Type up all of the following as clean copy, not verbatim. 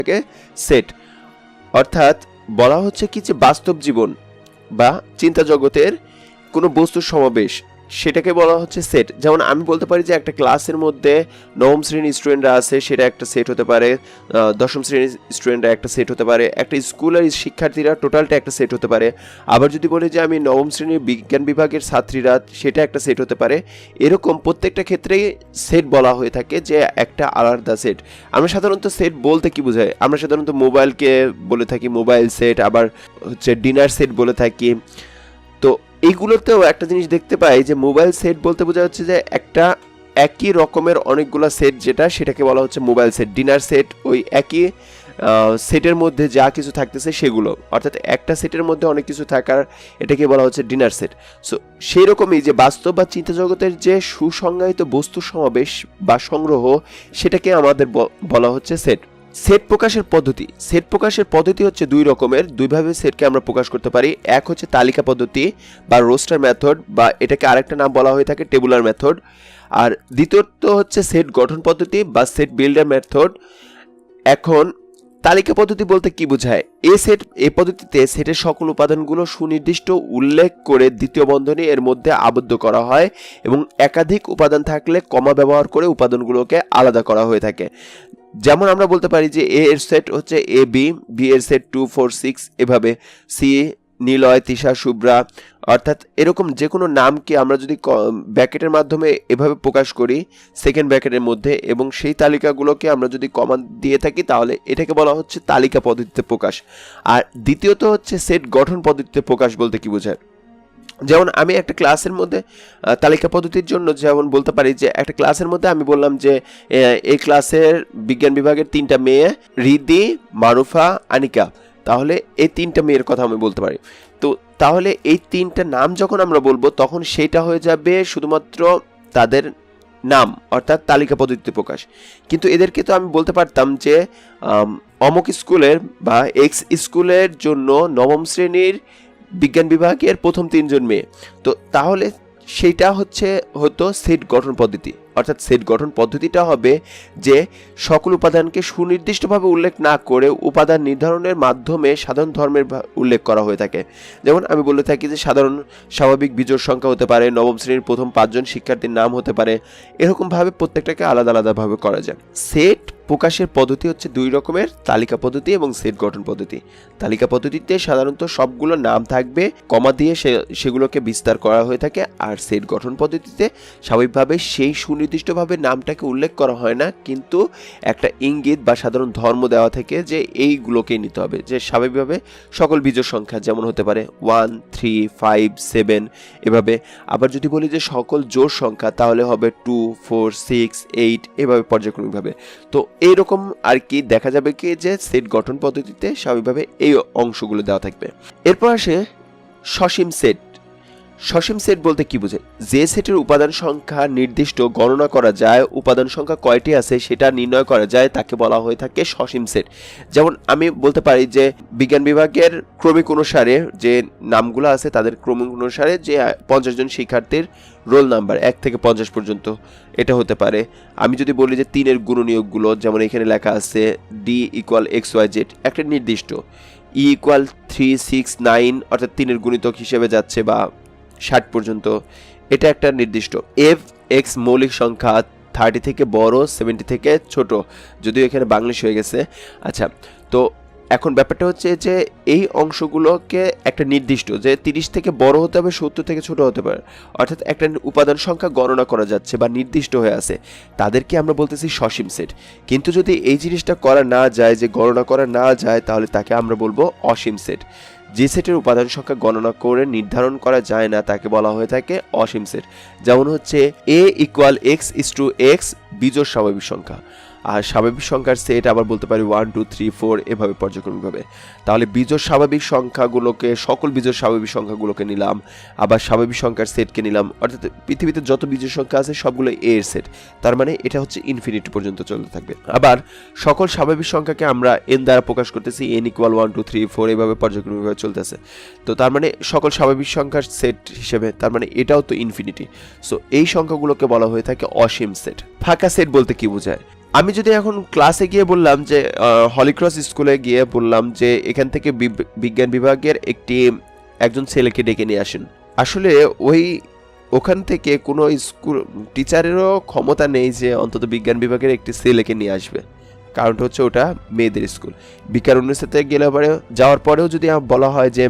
থাকে সেট। অর্থাৎ বলা হচ্ছে কি যে বাস্তব জীবন বা চিন্তা জগতের কোনো বস্তুর সমাবেশ, সেটাকে বলা হচ্ছে সেট। যেমন আমি বলতে পারি যে একটা ক্লাসের মধ্যে নবম শ্রেণীর স্টুডেন্টরা আছে, সেটা একটা সেট হতে পারে, দশম শ্রেণীর স্টুডেন্টরা একটা সেট হতে পারে, একটা স্কুলের শিক্ষার্থীরা টোটালটা একটা সেট হতে পারে। আবার যদি বলি যে আমি নবম শ্রেণীর বিজ্ঞান বিভাগের ছাত্রীরা, সেটা একটা সেট হতে পারে। এরকম প্রত্যেকটা ক্ষেত্রেই সেট বলা হয়ে থাকে যে একটা আলাদা সেট। আমরা সাধারণত সেট বলতে কি বোঝাই? আমরা সাধারণত মোবাইলকে বলে থাকি মোবাইল সেট, আবার হচ্ছে ডিনার সেট বলে থাকি। তো এইগুলোতেও একটা জিনিস দেখতে পাই যে মোবাইল সেট বলতে বোঝা হচ্ছে যে একটা একই রকমের অনেকগুলো সেট, সেটাকে বলা হচ্ছে মোবাইল সেট। ডিনার সেট ওই একই সেটের মধ্যে যা কিছু থাকতেছে সেগুলো, অর্থাৎ একটা সেটের মধ্যে অনেক কিছু থাকার, এটাকে বলা হচ্ছে ডিনার সেট। সো সেই রকমই যে বাস্তব বা চিন্তা জগতের যে সুসংজ্ঞায়িত বস্তু সমাবেশ বা সংগ্রহ, সেটাকে আমাদের বলা হচ্ছে সেট। সেট প্রকাশের পদ্ধতি। সেট প্রকাশের পদ্ধতি হচ্ছে দুই রকমের, দুইভাবে সেটকে আমরা প্রকাশ করতে পারি। এক হচ্ছে তালিকা পদ্ধতি বা রোস্টার মেথড, বা এটাকে আরেকটা নাম বলা হয়ে থাকে টেবুলার মেথড। আর দ্বিতীয়ত হচ্ছে সেট গঠন পদ্ধতি বা সেট বিল্ডার মেথড। এখন তালিকা পদ্ধতি বলতে কি বোঝায়? এই পদ্ধতিতে সেটের সকল উপাদানগুলো সুনির্দিষ্ট উল্লেখ করে দ্বিতীয় বন্ধনী এর মধ্যে আবদ্ধ করা হয়, এবং একাধিক উপাদান থাকলে কমা ব্যবহার করে উপাদানগুলোকে আলাদা করা হয়ে থাকে। যেমন আমরা বলতে পারি যে এ এর সেট হচ্ছে এ বি, বি এর সেট 2 4 6, এভাবে সি নিলয় তিশা শুভ্রা। অর্থাৎ এরকম যে কোনো নামকে আমরা যদি ব্র্যাকেটের মাধ্যমে এভাবে প্রকাশ করি সেকেন্ড ব্র্যাকেটের মধ্যে, এবং সেই তালিকাগুলোকে আমরা যদি কমা দিয়ে থাকি, তাহলে এটাকে বলা হচ্ছে তালিকা পদ্ধতিতে প্রকাশ। আর দ্বিতীয়ত হচ্ছে সেট গঠন পদ্ধতিতে প্রকাশ বলতে কি বোঝায়? যেমন আমি একটা ক্লাসের মধ্যে তালিকা পদ্ধতির জন্য যেমন বলতে পারি যে একটা ক্লাসের মধ্যে আমি বললাম যে এই ক্লাসের বিজ্ঞান বিভাগের 3টা মেয়ে, রিদি, মারুফা, আনিকা। তাহলে এই 3টা মেয়ের কথা আমি বলতে পারি। তো তাহলে এই 3টা নাম যখন আমরা বলবো, তখন সেটা হয়ে যাবে শুধুমাত্র তাদের নাম, অর্থাৎ তালিকা পদ্ধতিতে প্রকাশ। কিন্তু এদেরকে তো আমি বলতে পারতাম যে অমুক স্কুলের বা এক্স স্কুলের জন্য নবম শ্রেণীর বিজ্ঞান বিভাগের প্রথম 3জন মেয়ে। তো তাহলে সেইটা হতো সেট গঠন পদ্ধতি। অর্থাৎ সেট গঠন পদ্ধতিটা হবে যে সকল উপাদানকে সুনির্দিষ্টভাবে উল্লেখ না করে উপাদান নির্ধারণের মাধ্যমে সাধারণ ধর্মের উল্লেখ করা হয়ে থাকে। যেমন আমি বলে থাকি যে সাধারণ স্বাভাবিক বিজোড় সংখ্যা হতে পারে, নবম শ্রেণীর প্রথম 5জন শিক্ষার্থীর নাম হতে পারে। এরকমভাবে প্রত্যেকটাকে আলাদা আলাদাভাবে করা যায়। সেট প্রকাশের পদ্ধতি হচ্ছে দুই রকমের, তালিকা পদ্ধতি এবং সেট গঠন পদ্ধতি। তালিকা পদ্ধতিতে সাধারণত সবগুলো নাম থাকবে, কমা দিয়ে সেগুলোকে বিস্তার করা হয়ে থাকে। আর সেট গঠন পদ্ধতিতে স্বাভাবিকভাবে সেই সুনির্দিষ্টভাবে নামটাকে উল্লেখ করা হয় না, কিন্তু একটা ইঙ্গিত বা সাধারণ ধর্ম দেওয়া থেকে যে এইগুলোকেই নিতে হবে। যে স্বাভাবিকভাবে সকল বিজোড় সংখ্যা যেমন হতে পারে 1 3 5 7 এভাবে। আবার যদি বলি যে সকল জোড় সংখ্যা, তাহলে হবে 2 4 6 8 এভাবে পর্যায়ক্রমিকভাবে। তো এইরকম আর কি দেখা যাবে কি যে সেট গঠন পদ্ধতিতে স্বাভাবিকভাবে এই অংশগুলো দেওয়া থাকবে। এরপর আসে সসীম সেট। সসীম সেট বলতে কি বোঝায়? যে সেটের উপাদান সংখ্যা নির্দিষ্ট গণনা করা যায়, উপাদান সংখ্যা কয়টি আছে সেটা নির্ণয় করা যায়, তাকে বলা হয়ে থাকে সসীম সেট। যেমন আমি বলতে পারি যে বিজ্ঞান বিভাগের ক্রমিক অনুসারে যে নামগুলো আছে, তাদের ক্রমিক অনুসারে যে 50 জন শিক্ষার্থীর রোল নাম্বার 1 থেকে 50 পর্যন্ত, এটা হতে পারে। আমি যদি বলি যে 3-এর গুণনীয়কগুলো, যেমন এখানে লেখা আছে ডি ইকুয়াল XYZ, একটা নির্দিষ্ট, ই ইকুয়াল 3 6 9, অর্থাৎ 3-এর গুণিতক হিসেবে যাচ্ছে, বা 60 পর্যন্ত, এটা একটা নির্দিষ্ট। এফ এক্স মৌলিক সংখ্যা 30 থেকে বড়, 70 থেকে ছোট, যদিও এখানে বাংলিশ হয়ে গেছে। আচ্ছা, তো এখন ব্যাপারটা হচ্ছে যে এই অংশগুলোকে একটা নির্দিষ্ট, যে 30 থেকে বড় হতে হবে, 70 থেকে ছোট হতে পারে, অর্থাৎ একটা উপাদান সংখ্যা গণনা করা যাচ্ছে বা নির্দিষ্ট হয়ে আছে, তাদেরকে আমরা বলতেছি সসীম সেট। কিন্তু যদি এই জিনিসটা করা না যায়, যে গণনা করা না যায়, তাহলে তাকে আমরা বলবো অসীম সেট। যে সেটের উপাদান সংখ্যা গণনা করে নির্ধারণ করা যায় না, তাকে বলা হয়ে থাকে অসীম সেট। যেমন হচ্ছে a ইকুয়াল x:x বিজোড় স্বাভাবিক সংখ্যা। আর স্বাভাবিক সংখ্যার সেট আবার বলতে পারি 1 2 3 4 এভাবে পর্যায়ক্রমিকভাবে। তাহলে বিজোড় স্বাভাবিক সংখ্যাগুলোকে, সকল বিজোড় স্বাভাবিক সংখ্যাগুলোকে নিলাম, আবার স্বাভাবিক সংখ্যার সেটকে নিলাম, অর্থাৎ পৃথিবীতে যত বিজোড় সংখ্যা আছে সবগুলো a এর সেট। তার মানে এটা হচ্ছে ইনফিনিটি পর্যন্ত চলতে থাকবে। আবার সকল স্বাভাবিক সংখ্যাকে আমরা n দ্বারা প্রকাশ করতেছি, n ইকুয়াল 1 2 3 4 এভাবে পর্যায়ক্রমিকভাবে চলতেছে। তো তার মানে সকল স্বাভাবিক সংখ্যার সেট হিসেবে, তার মানে এটাও তো ইনফিনিটি। সো এই সংখ্যাগুলোকে বলা হয়ে থাকে অসীম সেট। ফাঁকা সেট বলতে কি বোঝায়? আমি যদি এখন ক্লাসে গিয়ে বললাম যে হলিক্রস স্কুলে গিয়ে বললাম যে এখান থেকে বিজ্ঞান বিভাগের একজন ছেলেকে ডেকে নিয়ে আসেন, আসলে ওখান থেকে কোনো স্কুল টিচারেরও ক্ষমতা নেই যে অন্তত বিজ্ঞান বিভাগের একটি ছেলেকে নিয়ে আসবে, কারণটা হচ্ছে ওটা মেয়েদের স্কুল। বিজ্ঞান অনুষদে গেলে পরে যাওয়ার পরেও যদি বলা হয় যে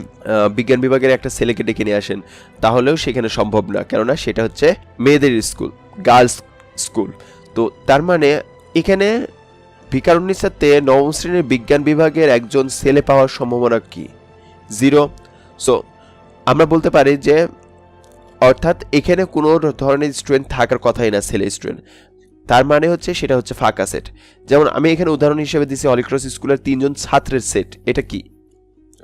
বিজ্ঞান বিভাগের একটা ছেলেকে ডেকে নিয়ে আসেন, তাহলেও সেখানে সম্ভব না, কেননা সেটা হচ্ছে মেয়েদের স্কুল, গার্লস স্কুল। তো তার মানে এখানে বিজ্ঞান অনুষদে নবম শ্রেণীর বিজ্ঞান বিভাগের একজন ছেলে পাওয়ার সম্ভাবনা কি? 0। সো আমরা বলতে পারি যে অর্থাৎ এখানে কোনো ধরনের স্টুডেন্ট থাকার কথাই না, ছেলে স্টুডেন্ট। তার মানে হচ্ছে সেটা হচ্ছে ফাঁকা সেট। যেমন আমি এখানে উদাহরণ হিসেবে দিচ্ছি হলিক্রস স্কুলের 3 জন ছাত্রের সেট, এটা কি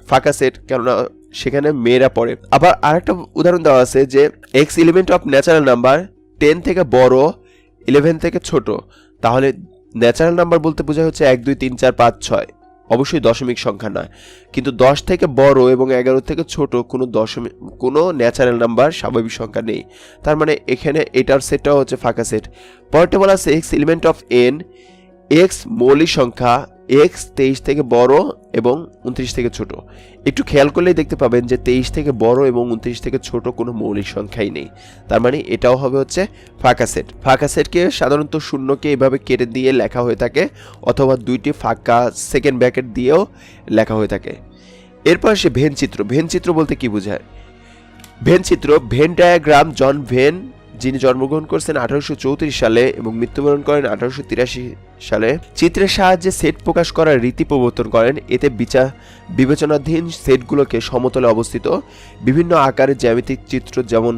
ফাঁকা সেট, কেননা সেখানে মেয়েরা পড়ে। আবার আরেকটা উদাহরণ দেওয়া আছে যে x element of natural number 10 থেকে বড় 11 থেকে ছোট, তাহলে ন্যাচারাল নাম্বার বলতে বোঝায় হচ্ছে 1 2 3 4 5 6, অবশ্যই দশমিক সংখ্যা নয়। কিন্তু 10 থেকে বড় এবং 11 থেকে ছোট কোনো ন্যাচারাল নাম্বার স্বাভাবিক সংখ্যা নেই। তার মানে এখানে এটার সেটটাও হচ্ছে ফাঁকা সেট। পরেরটা বলা আছে x element of N, x মৌলিক সংখ্যা, এক্স 23 থেকে বড় এবং 29 থেকে ছোট। একটু খেয়াল করলেই দেখতে পাবেন যে 23 থেকে বড় এবং 29 থেকে ছোট কোনো মৌলিক সংখ্যাই নেই। তার মানে এটাও হবে হচ্ছে ফাঁকা সেট। ফাঁকা সেটকে সাধারণত শূন্যকে এভাবে কেটে দিয়ে লেখা হয়ে থাকে, অথবা দুইটি ফাঁকা সেকেন্ড ব্র্যাকেট দিয়েও লেখা হয়ে থাকে। এরপর সে ভেন চিত্র। ভেন চিত্র বলতে কি বোঝায়? ভেন চিত্র, ভেন ডায়াগ্রাম, জন ভেন, যিনি জন্মগ্রহণ করেছেন 1834 সালে এবং মৃত্যুবরণ করেন 1883 সালে, চিত্রের সাহায্যে সেট প্রকাশ করার রীতি প্রবর্তন করেন। এতে বিবেচনাধীন সেটগুলোকে সমতলে অবস্থিত বিভিন্ন আকারের জ্যামিতিক চিত্র, যেমন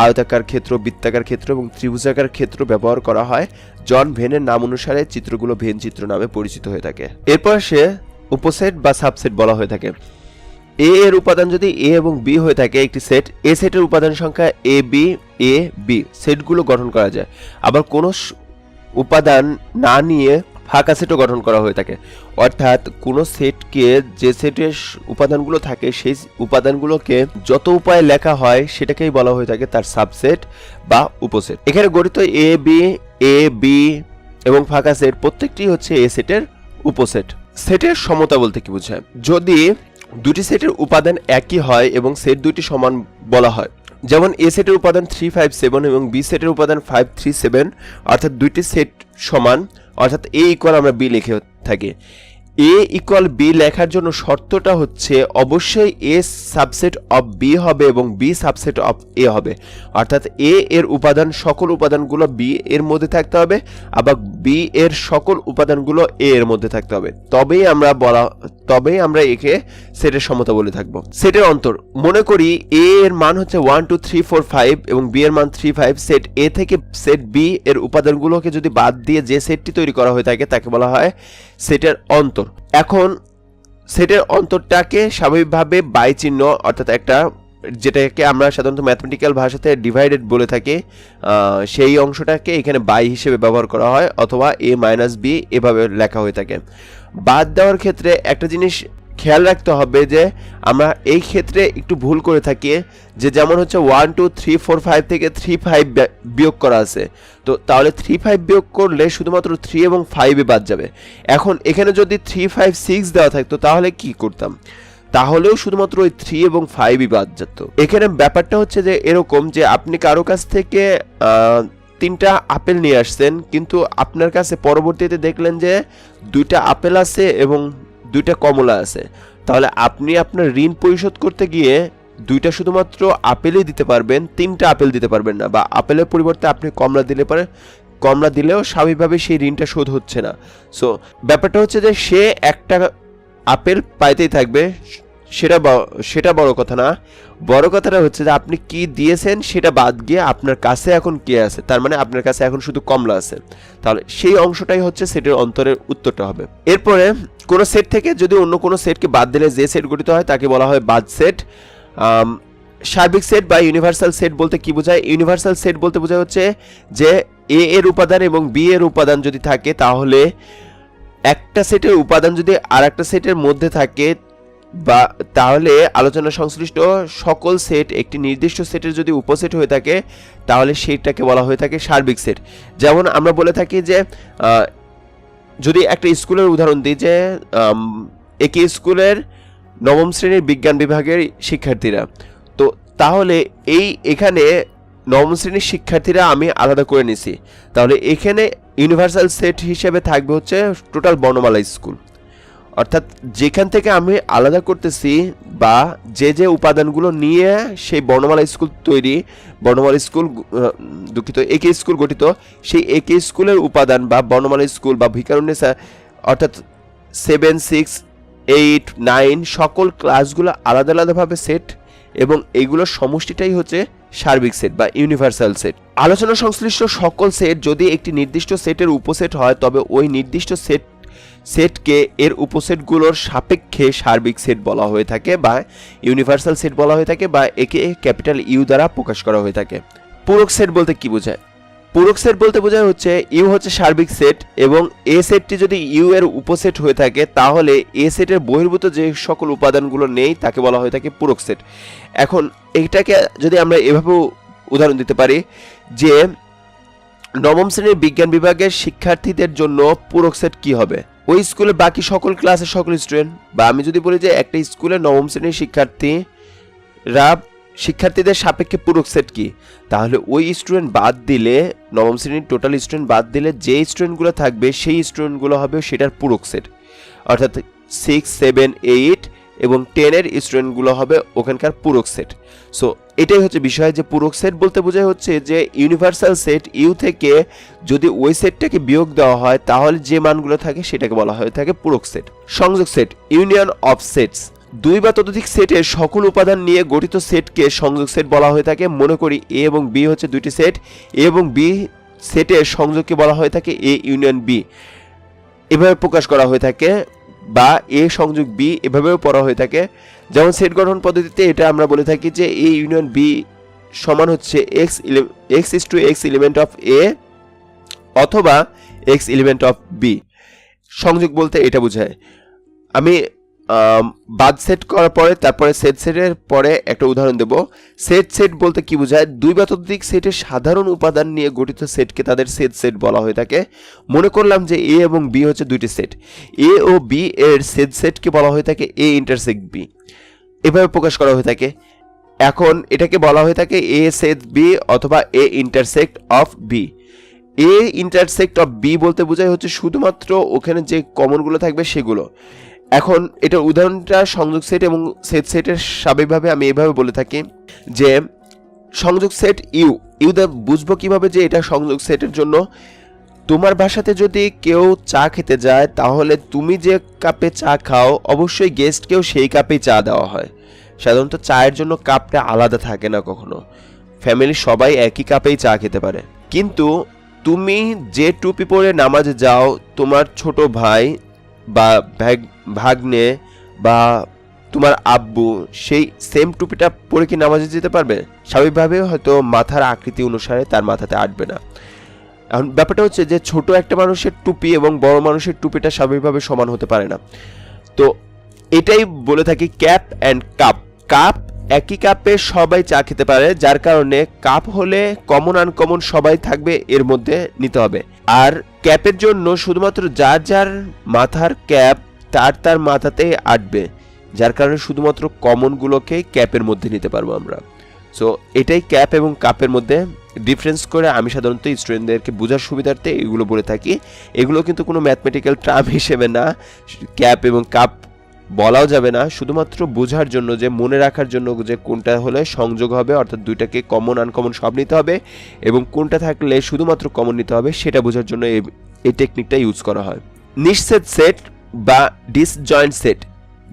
আয়তাকার ক্ষেত্র, বৃত্তাকার ক্ষেত্র এবং ত্রিভুজাকার ক্ষেত্র ব্যবহার করা হয়। জন ভেনের নাম অনুসারে চিত্রগুলো ভেন চিত্র নামে পরিচিত হয়ে থাকে। এরপর সে উপসেট বা সাবসেট বলা হয়ে থাকে। এ এর উপাদান যদি এ এবং বি হয়ে থাকে একটি সেট, এ সেটের উপাদান সংখ্যা এ বি সেটগুলো গঠন করা যায়। আবার কোনো উপাদান না নিয়ে ফাঁকা সেটও গঠন করা হয়ে থাকে, অর্থাৎ কোনো সেটকে যে সেটের উপাদানগুলো থাকে সেই উপাদানগুলোকে যত উপায়ে লেখা হয় সেটাকেই বলা হয়ে থাকে তার সাবসেট বা উপসেট। এখানে গঠিত এ বি এবং ফাঁকা সেট প্রত্যেকটি হচ্ছে এ সেটের উপসেট। সেটের সমতা বলতে কি বোঝায়? যদি দুটি সেটের উপাদান একই হয় এবং সেট দুটি সমান বলা হয়, যেমন এ সেটের উপাদান 3 5 7 এবং বি সেটের উপাদান 5 3 7, অর্থাৎ দুইটি সেট সমান, অর্থাৎ এ ইকুয়াল আমরা বি লিখে থাকি। এ ইকুয়াল বি লেখার জন্য শর্তটা হচ্ছে অবশ্যই এ সাবসেট অফ বি হবে এবং বি সাবসেট অফ এ হবে, অর্থাৎ এ এর উপাদান সকল উপাদানগুলো বি এর মধ্যে থাকতে হবে, আবার বি এর সকল উপাদানগুলো এ এর মধ্যে থাকতে হবে, তবেই আমরা একে সেটের সমতা বলে থাকবো। সেটের অন্তর, মনে করি এ এর মান হচ্ছে 1 2 3 4 5 এবং বি এর মান 3 5। সেট এ থেকে সেট বি এর উপাদানগুলোকে যদি বাদ দিয়ে যে সেটটি তৈরি করা হয়ে থাকে তাকে বলা হয় সেটের অন্তর। এখন সেটের অন্তরটাকে স্বাভাবিকভাবে বাই চিহ্ন, অর্থাৎ একটা যেটাকে আমরা সাধারণত ম্যাথমেটিক্যাল ভাষাতে ডিভাইডেড বলে থাকি, সেই অংশটাকে এখানে বাই হিসেবে ব্যবহার করা হয়, অথবা এ মাইনাস বি এভাবে লেখা হয়ে থাকে। বাদ দেওয়ার ক্ষেত্রে একটা জিনিস খেয়াল রাখতে হবে যে আমরা এই ক্ষেত্রে একটু ভুল করে থাকি, যে যেমন হচ্ছে 1 2 3 4 5 থেকে 3 5 বিয়োগ করা আছে, তো তাহলে 3 5 বিয়োগ করলে শুধুমাত্র 3 এবং 5 বাদ যাবে। এখন এখানে যদি 3 5 6 দেওয়া থাকতো তাহলে কি করতাম? তাহলেও শুধুমাত্র ওই 3 এবং 5 বাদ যেত। এখানে ব্যাপারটা হচ্ছে যে এরকম যে আপনি কারো কাছ থেকে 3টা আপেল নিয়ে আসছেন, কিন্তু আপনার কাছে পরবর্তীতে দেখলেন যে 2টা আপেল আছে এবং 2টা কমলা আছে, তাহলে আপনি আপনার ঋণ পরিশোধ করতে গিয়ে 2টা শুধুমাত্র আপেলই দিতে পারবেন, 3টা আপেল দিতে পারবেন না, বা আপেলের পরিবর্তে আপনি কমলা দিলেও স্বাভাবিকভাবে সেই ঋণটা শোধ হচ্ছে না। সো ব্যাপারটা হচ্ছে যে সে একটা আপেল পাইতেই থাকবে, সেটা বড় কথা না। বড় কথাটা হচ্ছে যে আপনি কি দিয়েছেন সেটা বাদ গিয়ে আপনার কাছে এখন কি আছে, তার মানে আপনার কাছে এখন শুধু কমলা আছে, তাহলে সেই অংশটাই হচ্ছে সেটের অন্তরের উত্তরটা হবে। এরপরে কোনো সেট থেকে যদি অন্য কোনো সেটকে বাদ দিলে যে সেট গঠিত হয় তাকে বলা হয় বাদ সেট। সার্বিক সেট বা ইউনিভার্সাল সেট বলতে কি বোঝায়? ইউনিভার্সাল সেট বলতে বোঝায় হচ্ছে যে এ এর উপাদান এবং বি এর উপাদান যদি থাকে, তাহলে একটা সেটের উপাদান যদি আর একটা সেটের মধ্যে থাকে, বা তাহলে আলোচনা সংশ্লিষ্ট সকল সেট একটি নির্দিষ্ট সেটের যদি উপসেট হয়ে থাকে, তাহলে সেটাকে বলা হয়ে থাকে সার্বিক সেট। যেমন আমরা বলে থাকি যে যদি একটা স্কুলের উদাহরণ দিই যে একই স্কুলের নবম শ্রেণীর বিজ্ঞান বিভাগের শিক্ষার্থীরা, তো তাহলে এখানে নবম শ্রেণীর শিক্ষার্থীরা আমি আলাদা করে নিছি, তাহলে এখানে ইউনিভার্সাল সেট হিসেবে থাকবে হচ্ছে টোটাল বর্ণমালা স্কুল। অর্থাৎ যেখান থেকে আমি আলাদা করতেছি বা যে উপাদানগুলো নিয়ে সেই বর্ণমালা স্কুল তৈরি, বর্ণমালা স্কুল দুঃখিত একে স্কুল গঠিত, সেই একে স্কুলের উপাদান বা বর্ণমালা স্কুল বা ভিকারুন্নেসা অর্থাৎ 7, 6, 8, 9 সকল ক্লাসগুলো আলাদা আলাদাভাবে সেট, এবং এইগুলোর সমষ্টিটাই হচ্ছে সার্বিক সেট বা ইউনিভার্সাল সেট। আলোচনা সংশ্লিষ্ট সকল সেট যদি একটি নির্দিষ্ট সেটের উপসেট হয়, তবে ওই নির্দিষ্ট সেটকে এর উপসেটগুলোর সাপেক্ষে সার্বিক সেট বলা হয়ে থাকে বা ইউনিভার্সাল সেট বলা হয়ে থাকে, বা একে ক্যাপিটাল ইউ দ্বারা প্রকাশ করা হয়ে থাকে। পূরক সেট বলতে কি বোঝায়? পূরক সেট বলতে বোঝায় হচ্ছে ইউ হচ্ছে সার্বিক সেট এবং এ সেটটি যদি ইউ এর উপসেট হয়ে থাকে, তাহলে এ সেটের বহির্ভূত যে সকল উপাদানগুলো নেই তাকে বলা হয়ে থাকে পূরক সেট। এখন এইটাকে যদি আমরা এভাবেও উদাহরণ দিতে পারি যে নবম শ্রেণীর বিজ্ঞান বিভাগের শিক্ষার্থীদের জন্য পূরক সেট কি হবে? ওই স্কুলে বাকি সকল ক্লাসের সকল স্টুডেন্ট, বা আমি যদি বলি যে একটা স্কুলে নবম শ্রেণীর শিক্ষার্থীদের সাপেক্ষে পূরক সেট কি, তাহলে ওই স্টুডেন্ট বাদ দিলে, নবম শ্রেণীর টোটাল স্টুডেন্ট বাদ দিলে যে স্টুডেন্টগুলো থাকবে সেই স্টুডেন্টগুলো হবে সেটার পূরক সেট। অর্থাৎ 6, 7, 8 এবং 10 এর স্টুডেন্টগুলো হবে ওখানকার পূরক সেট। সো এটাই হচ্ছে বিষয় যে পূরক সেট বলতে বোঝায় হচ্ছে যে ইউনিভার্সাল সেট ইউ থেকে যদি ওই সেটটাকে বিয়োগ দেওয়া হয়, তাহলে যে মানগুলো থাকে সেটাকে বলা হয়ে থাকে পূরক সেট। সংযোগ সেট, ইউনিয়ন অফ সেটস, দুই বা ততোধিক সেটের সকল উপাদান নিয়ে গঠিত সেটকে সংযোগ সেট বলা হয়ে থাকে। মনে করি এ এবং বি হচ্ছে দুইটি সেট, এ এবং বি সেটের সংযোগকে বলা হয়ে থাকে এ ইউনিয়ন বি, এভাবে প্রকাশ করা হয়ে থাকে, বা এ সংযোগ বি এভাবেও পড়া হয়ে থাকে। যেমন সেট গঠন পদ্ধতিতে এটা আমরা বলে থাকি যে এ ইউনিয়ন বি সমান হচ্ছে X is to X element of A অথবা এক্স এলিমেন্ট অফ বি। সংযোগ বলতে এটা বোঝায়। আমি বাদ সেট করার পরে তারপরে সেটের পরে একটা উদাহরণ দেব। সেট বলতে কি বোঝায়? দুই বা ততোধিক সেটের সাধারণ উপাদান নিয়ে গঠিত সেটকে তাদের সেট বলা হয়ে থাকে। মনে করলাম যে এ এবং বি হচ্ছে দুইটি সেট, এ ও বি এর সেটকে বলা হয়ে থাকে এ ইন্টারসেক্ট বি, এভাবে প্রকাশ করা হয়ে থাকে। এখন এটাকে বলা হয়ে থাকে এ সেট বি অথবা A intersect of B. A intersect of B বলতে বোঝায় হচ্ছে শুধুমাত্র ওখানে যে কমনগুলো থাকবে সেগুলো। এখন এটার উদাহরণটা সংযোগ সেট এবং সেটের স্বাভাবিকভাবে আমি এইভাবে বলে থাকি যে সংযোগ সেট ইউ দা বুঝবো কিভাবে যে এটা সংযোগ সেটের জন্য? তোমার বাসাতে যদি কেউ চা খেতে যায়, তাহলে তুমি যে কাপে চা খাও অবশ্যই গেস্টকেও সেই কাপেই চা দেওয়া হয়। সাধারণত চায়ের জন্য কাপটা আলাদা থাকে না কখনো, ফ্যামিলির সবাই একই কাপেই চা খেতে পারে। কিন্তু তুমি যে টুপি পরে নামাজে যাও, তোমার ছোট ভাই বা ভাগ্নে বা তোমার আব্বু সেই সেম টুপিটা পরে কি নামাজে যেতে পারবে? স্বাভাবিকভাবে হয়তো মাথার আকৃতি অনুসারে তার মাথাতে আটবে না। এখন ব্যাপারটা হচ্ছে যে ছোট একটা মানুষের টুপি এবং বড় মানুষের টুপিটা স্বাভাবিকভাবে সমান হতে পারে না। তো এটাই বলে থাকি ক্যাপ অ্যান্ড কাপ। কাপ, একই কাপে সবাই চা খেতে পারে, যার কারণে কাপ হলে কমন আনকমন সবাই থাকবে এর মধ্যে নিতে হবে। আর ক্যাপের জন্য শুধুমাত্র যার যার মাথার ক্যাপ তার মাথাতে আটবে, যার কারণে শুধুমাত্র কমনগুলোকে ক্যাপের মধ্যে নিতে পারবো আমরা। সো এটাই ক্যাপ এবং কাপের মধ্যে ডিফারেন্স করে আমি সাধারণত স্টুডেন্টদেরকে বোঝার সুবিধার্থে এগুলো বলে থাকি। এগুলো কিন্তু কোনো ম্যাথমেটিক্যাল টার্ম হিসেবে না, ক্যাপ এবং কাপ বলাও যাবে না, শুধুমাত্র বোঝার জন্য, যে মনে রাখার জন্য যে কোনটা হলে সংযোগ হবে, অর্থাৎ দুইটাকে কমন আনকমন সব নিতে হবে, এবং কোনটা থাকলে শুধুমাত্র কমন নিতে হবে সেটা বোঝার জন্য এই টেকনিকটা ইউজ করা হয়। নিঃছেদ সেট বা ডিসজয়েন্ট সেট,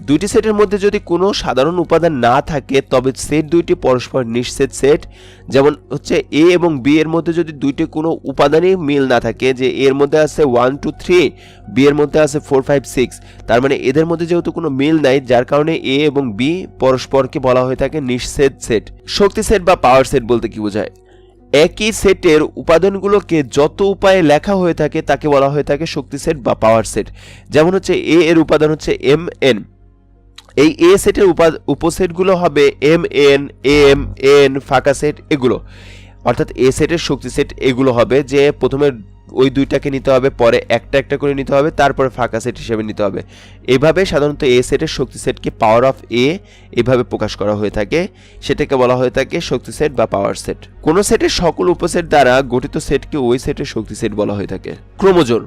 দুইটি সেটের মধ্যে যদি কোনো সাধারণ উপাদান না থাকে তবে সেট দুইটি পরস্পর নিঃছেদ সেট। যেমন হচ্ছে এ এবং বি এর মধ্যে যদি দুইটি কোনো উপাদানই মিল না থাকে, যে এর মধ্যে আছে 1, 2, 3, বি এর মধ্যে আছে 4, 5, 6, তার মানে এদের মধ্যে যেহেতু কোনো মিল নাই, যার কারণে এ এবং বি পরস্পরকে বলা হয়ে থাকে নিঃছেদ সেট। শক্তি সেট বা পাওয়ার সেট বলতে কি বোঝায়? একই সেটের উপাদানগুলোকে যত উপায়ে লেখা হয়ে থাকে তাকে বলা হয়ে থাকে শক্তি সেট বা পাওয়ার সেট। যেমন হচ্ছে এ এর উপাদান হচ্ছে এম এন, এই এ সেটের উপসেটগুলো হবে এম এন, এম এন, ফাঁকা সেট, এগুলো। অর্থাৎ এ সেটের শক্তি সেট এগুলো হবে, যে প্রথমে ওই দুইটাকে নিতে হবে, পরে একটা একটা করে নিতে হবে, তারপরে ফাঁকা সেট হিসেবে নিতে হবে। এভাবে সাধারণত এ সেটের শক্তি সেটকে পাওয়ার অফ এ এভাবে প্রকাশ করা হয়ে থাকে, সেটাকে বলা হয়ে থাকে শক্তি সেট বা পাওয়ার সেট। কোনো সেটের সকল উপসেট দ্বারা গঠিত সেটকে ওই সেটের শক্তি সেট বলা হয়ে থাকে। ক্রোমোজোর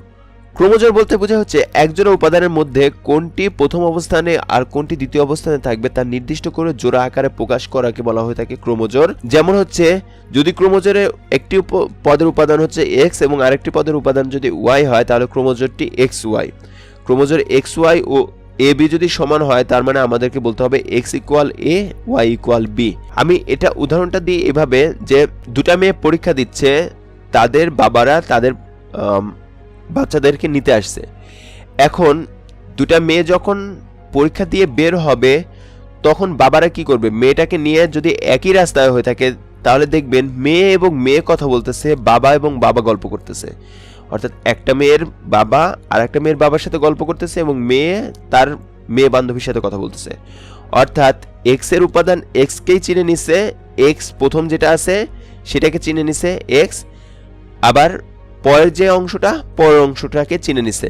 ক্রোমোজোর বলতে বোঝা হচ্ছে একজোড়া উপাদানের মধ্যে কোনটি প্রথম অবস্থানে আর কোনটি দ্বিতীয় অবস্থানে থাকবে তা নির্দিষ্ট করে জোড়া আকারে প্রকাশ করাকে বলা হয়ে থাকে ক্রোমোজোর। যেমন হচ্ছে যদি ক্রোমোজোরে একটি পদের উপাদান হচ্ছে এক্স এবং আরেকটি পদের উপাদান যদি ওয়াই হয় তাহলে ক্রোমোজোরটি x Y. ক্রোমোজোর x Y O A B যদি সমান হয় তার মানে আমাদেরকে বলতে হবে x equal A Y equal B. আমি এটা উদাহরণটা দিই এভাবে যে দুটা মেয়ে পরীক্ষা দিচ্ছে, তাদের বাবারা তাদের বাচ্চাদেরকে নিতে আসছে। এখন দুটা মেয়ে যখন পরীক্ষা দিয়ে বের হবে তখন বাবারা কি করবে, মেয়েটাকে নিয়ে যদি একই রাস্তায় হয়ে থাকে তাহলে দেখবেন মেয়ে এবং মেয়ে কথা বলতেছে, বাবা এবং বাবা গল্প করতেছে। অর্থাৎ একটা মেয়ের বাবা আর একটা মেয়ের বাবার সাথে গল্প করতেছে এবং মেয়ে তার মেয়ে বান্ধবীর সাথে কথা বলতেছে। অর্থাৎ এক্স এর উপাদান এক্সকেই চিনে নিছে, এক্স প্রথম যেটা আছে সেটাকে চিনে নিছে এক্স, আবার পরের যে অংশটা পরের অংশটাকে চিনে নিছে।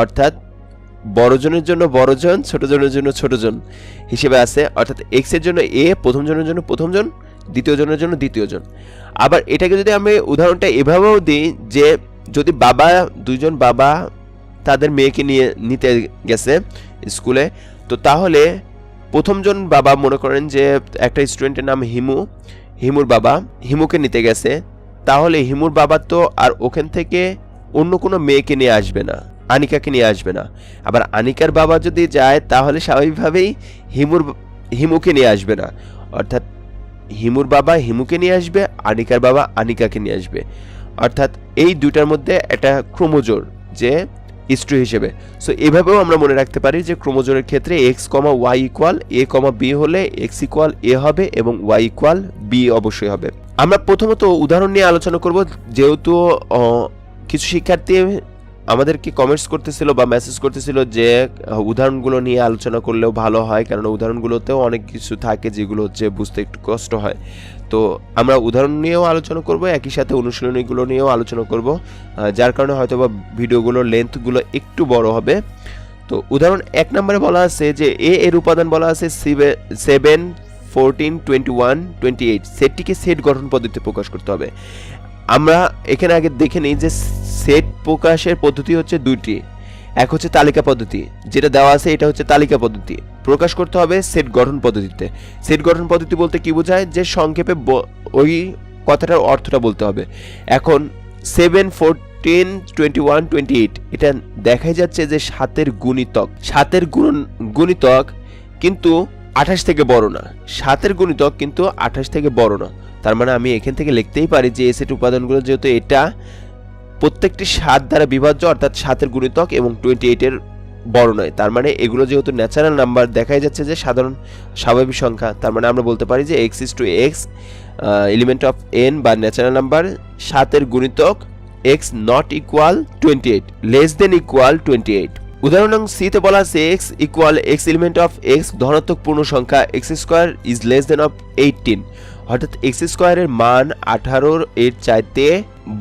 অর্থাৎ বড়জনের জন্য বড়জন, ছোটজনের জন্য ছোটজন হিসেবে আছে। অর্থাৎ এক্স এর জন্য এ প্রথম জনের জন্য প্রথমজন, দ্বিতীয় জনের জন্য দ্বিতীয়জন। আবার এটাকে যদি আমি উদাহরণটা এভাবেও দিই যে যদি দুইজন বাবা তাদের মেয়েকে নিতে গেছে স্কুলে, তো তাহলে প্রথমজন বাবা মনে করেন যে একটা স্টুডেন্টের নাম হিমুর বাবা হিমুকে নিতে গেছে, তাহলে হিমুর বাবা তো আর ওখান থেকে অন্য কোনো মেয়েকে নিয়ে আসবে না, আনিকাকে নিয়ে আসবে না। আবার আনিকার বাবা যদি যায় তাহলে স্বাভাবিকভাবেই হিমুকে নিয়ে আসবে না। অর্থাৎ হিমুর বাবা হিমুকে নিয়ে আসবে, আনিকার বাবা আনিকাকে নিয়ে আসবে। অর্থাৎ এই দুইটার মধ্যে একটা ক্রোমোজোর যে ইস্ট্রু হিসেবে। সো এভাবেও আমরা মনে রাখতে পারি যে ক্রোমোজোরের ক্ষেত্রে এক্স কমা ওয়াই ইকুয়াল এ কমা বি হলে এক্স ইকুয়াল এ হবে এবং ওয়াই ইকুয়াল বি অবশ্যই হবে। আমরা প্রথমত উদাহরণ নিয়ে আলোচনা করব, যেহেতু কিছু শিক্ষার্থী আমাদেরকে কমেন্টস করতেছিল বা মেসেজ করতেছিল যে উদাহরণগুলো নিয়ে আলোচনা করলেও ভালো হয়, কারণ উদাহরণগুলোতেও অনেক কিছু থাকে যেগুলো হচ্ছে বুঝতে একটু কষ্ট হয়। তো আমরা উদাহরণ নিয়েও আলোচনা করব, একই সাথে অনুশীলনীগুলো নিয়েও আলোচনা করব, যার কারণে হয়তো বা ভিডিওগুলোর লেন্থগুলো একটু বড় হবে। তো উদাহরণ 1 নম্বরে বলা আছে যে এ এর উপাদান বলা আছে 7, 14, 21, 28। সেটটিকে সেট গঠন পদ্ধতিতে প্রকাশ করতে হবে। আমরা এখানে আগে দেখে নিই যে সেট প্রকাশের পদ্ধতি হচ্ছে দুইটি। এক হচ্ছে তালিকা পদ্ধতি, যেটা দেওয়া আছে এটা হচ্ছে তালিকা পদ্ধতি। প্রকাশ করতে হবে সেট গঠন পদ্ধতিতে। সেট গঠন পদ্ধতি বলতে কি বোঝায়, যে সংক্ষেপে ওই কথাটার অর্থটা বলতে হবে। এখন 7, 14, 21, 28 এটা দেখাই যাচ্ছে যে 7-এর গুণিতক। 7-এর গুণিতক কিন্তু 28 থেকে বড় না, 7-এর গুণিতক কিন্তু 28 থেকে বড় না। তার মানে আমি এখান থেকে লিখতেই পারি যে এই সেট উপাদানগুলো যেহেতু এটা প্রত্যেকটি 7 দ্বারা বিভাজ্য, অর্থাৎ 7-এর গুণিতক এবং 28-এর বড় নয়, তার মানে এগুলো যেহেতু ন্যাচারাল নাম্বার দেখাই যাচ্ছে যে সাধারণ স্বাভাবিক সংখ্যা, তার মানে আমরা বলতে পারি যে x is to x element of n বা ন্যাচারাল নাম্বার 7-এর গুণিতক x not equal 28 less than equal 28। উদাহরণ নং সি তে বলা আছে x equal x element of x ধনাত্মক পূর্ণ সংখ্যা x square is less than of 18। অর্থাৎ x স্কয়ারের মান 18 এর চাইতে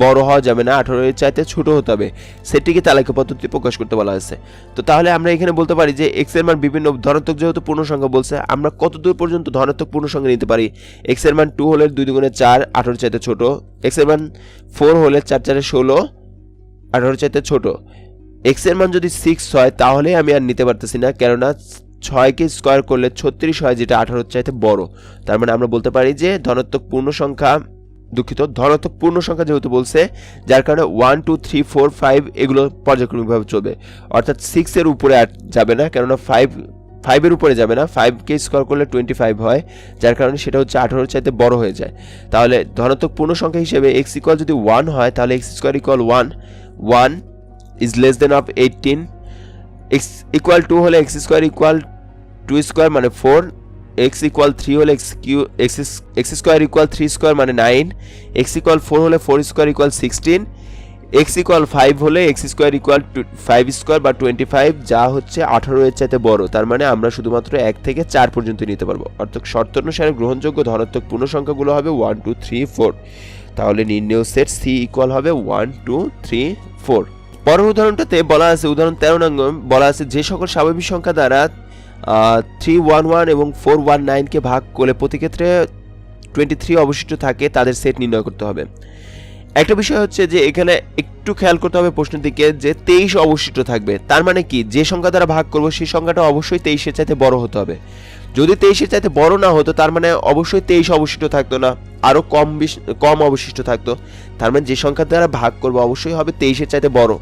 বড় হওয়া যাবে না, 18 এর চাইতে ছোট হতে হবে। সেটিকে তালিকা পদ্ধতিতে প্রকাশ করতে বলা হয়েছে। তো তাহলে আমরা এখানে বলতে পারি যে x এর মান বিভিন্ন ধনাত্মক যেহেতু পূর্ণ সংখ্যা বলছে, আমরা কত দূর পর্যন্ত ধনাত্মক পূর্ণ সংখ্যা নিতে পারি। x এর মান 2 হলে 2 দুগুণে 4, 18 এর চাইতে ছোট। x এর মান 4 হলে 4 4 16, 18 এর চাইতে ছোট। x এর মান যদি 6 হয় তাহলে আমি আর নিতে পারতেছি না, কেননা 6কে স্কয়ার করলে 36 হয়, যেটা 18 এর চাইতে বড়। তার মানে আমরা বলতে পারি যে ধনাত্মক পূর্ণ সংখ্যা যেহেতু বলছে, যার কারণে 1, 2, 3, 4, 5 এগুলো পর্যায়ক্রমিকভাবে চলবে। অর্থাৎ 6 এর উপরে আর যাবে না, কেননা 5 এর উপরে যাবে না, 5কে স্কয়ার করলে 25 হয়, যার কারণে সেটা হচ্ছে 18 এর চাইতে বড় হয়ে যায়। তাহলে ধনাত্মক পূর্ণ সংখ্যা হিসেবে x ইকুয়াল যদি 1 হয় তাহলে x square equal 1 is less than of 18। x equal 2 হলে x স্কয়ার ইকুয়াল 2 স্কয়ার মানে 4, x ইকুয়াল 3 হলে x স্কয়ার ইকুয়াল 3 স্কয়ার মানে 9, x ইকুয়াল 4 হলে 4 স্কয়ার ইকুয়াল 16, x ইকুয়াল 5 হলে x স্কয়ার ইকুয়াল 5 স্কয়ার বা 25, যা হচ্ছে 18 এর চাইতে বড়। তার মানে আমরা শুধুমাত্র 1 থেকে 4 পর্যন্ত নিতে পারবো। অর্থাৎ শর্ত অনুসারে গ্রহণযোগ্য ধনাত্মক পূর্ণ সংখ্যাগুলো হবে 1, 2, 3, 4। তাহলে নির্ণেয় সেট সি ইকুয়াল হবে 1 2 3 4। পরের উদাহরণটাতে বলা আছে, উদাহরণ 13 নং বলা আছে যে সকল স্বাভাবিক সংখ্যা দ্বারা 311 এবং 419কে ভাগ করলে প্রতি ক্ষেত্রে 23 অবশিষ্ট থাকে তাদের সেট নির্ণয় করতে হবে। একটা বিষয় হচ্ছে যে এখানে একটু খেয়াল করতে হবে প্রশ্নের দিকে, যে 23 অবশিষ্ট থাকবে, তার মানে কি যে সংখ্যা দ্বারা ভাগ করব সেই সংখ্যাটা অবশ্যই 23-এর চাইতে বড় হতে হবে। যদি 23-এর চাইতে বড় না হতো তার মানে অবশ্যই 23 অবশিষ্ট থাকতো না, আরো কম অবশিষ্ট থাকতো। তার মানে যে সংখ্যা দ্বারা ভাগ করব অবশ্যই হবে 23-এর চাইতে বড়।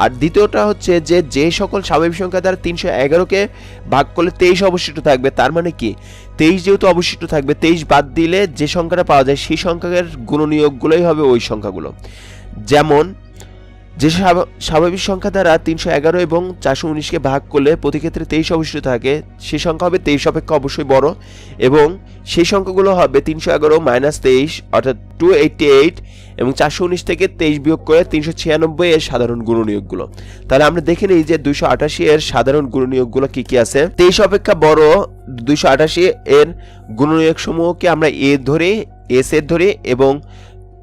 আর দ্বিতীয়টা হচ্ছে যে সকল স্বাভাবিক সংখ্যা দ্বারা 311কে ভাগ করলে 23 অবশিষ্ট থাকবে, তার মানে কি 23 যেহেতু অবশিষ্ট থাকবে, 23 বাদ দিলে যে সংখ্যাটা পাওয়া যায় সেই সংখ্যার গুণনীয়কগুলোই হবে ওই সংখ্যাগুলো। যেমন যে স্বাভাবিক সংখ্যা দ্বারা 311 এবং 419কে ভাগ করলে প্রতি ক্ষেত্রে 23 অবশিষ্ট থাকে, সেই সংখ্যা হবে 23 অপেক্ষা অবশ্যই বড়, এবং সেই সংখ্যাগুলো হবে 311 - 23 অর্থাৎ 288 এবং 419 থেকে 23 বিয়োগ করে 396 এর সাধারণ গুণনীয়কগুলো। তাহলে আমরা দেখে নিই যে 288 এর সাধারণ গুণনীয়কগুলো কি কি আছে। 23 অপেক্ষা বড় 288 এর গুণনীয়ক সমূহকে আমরা এ সেট ধরি এবং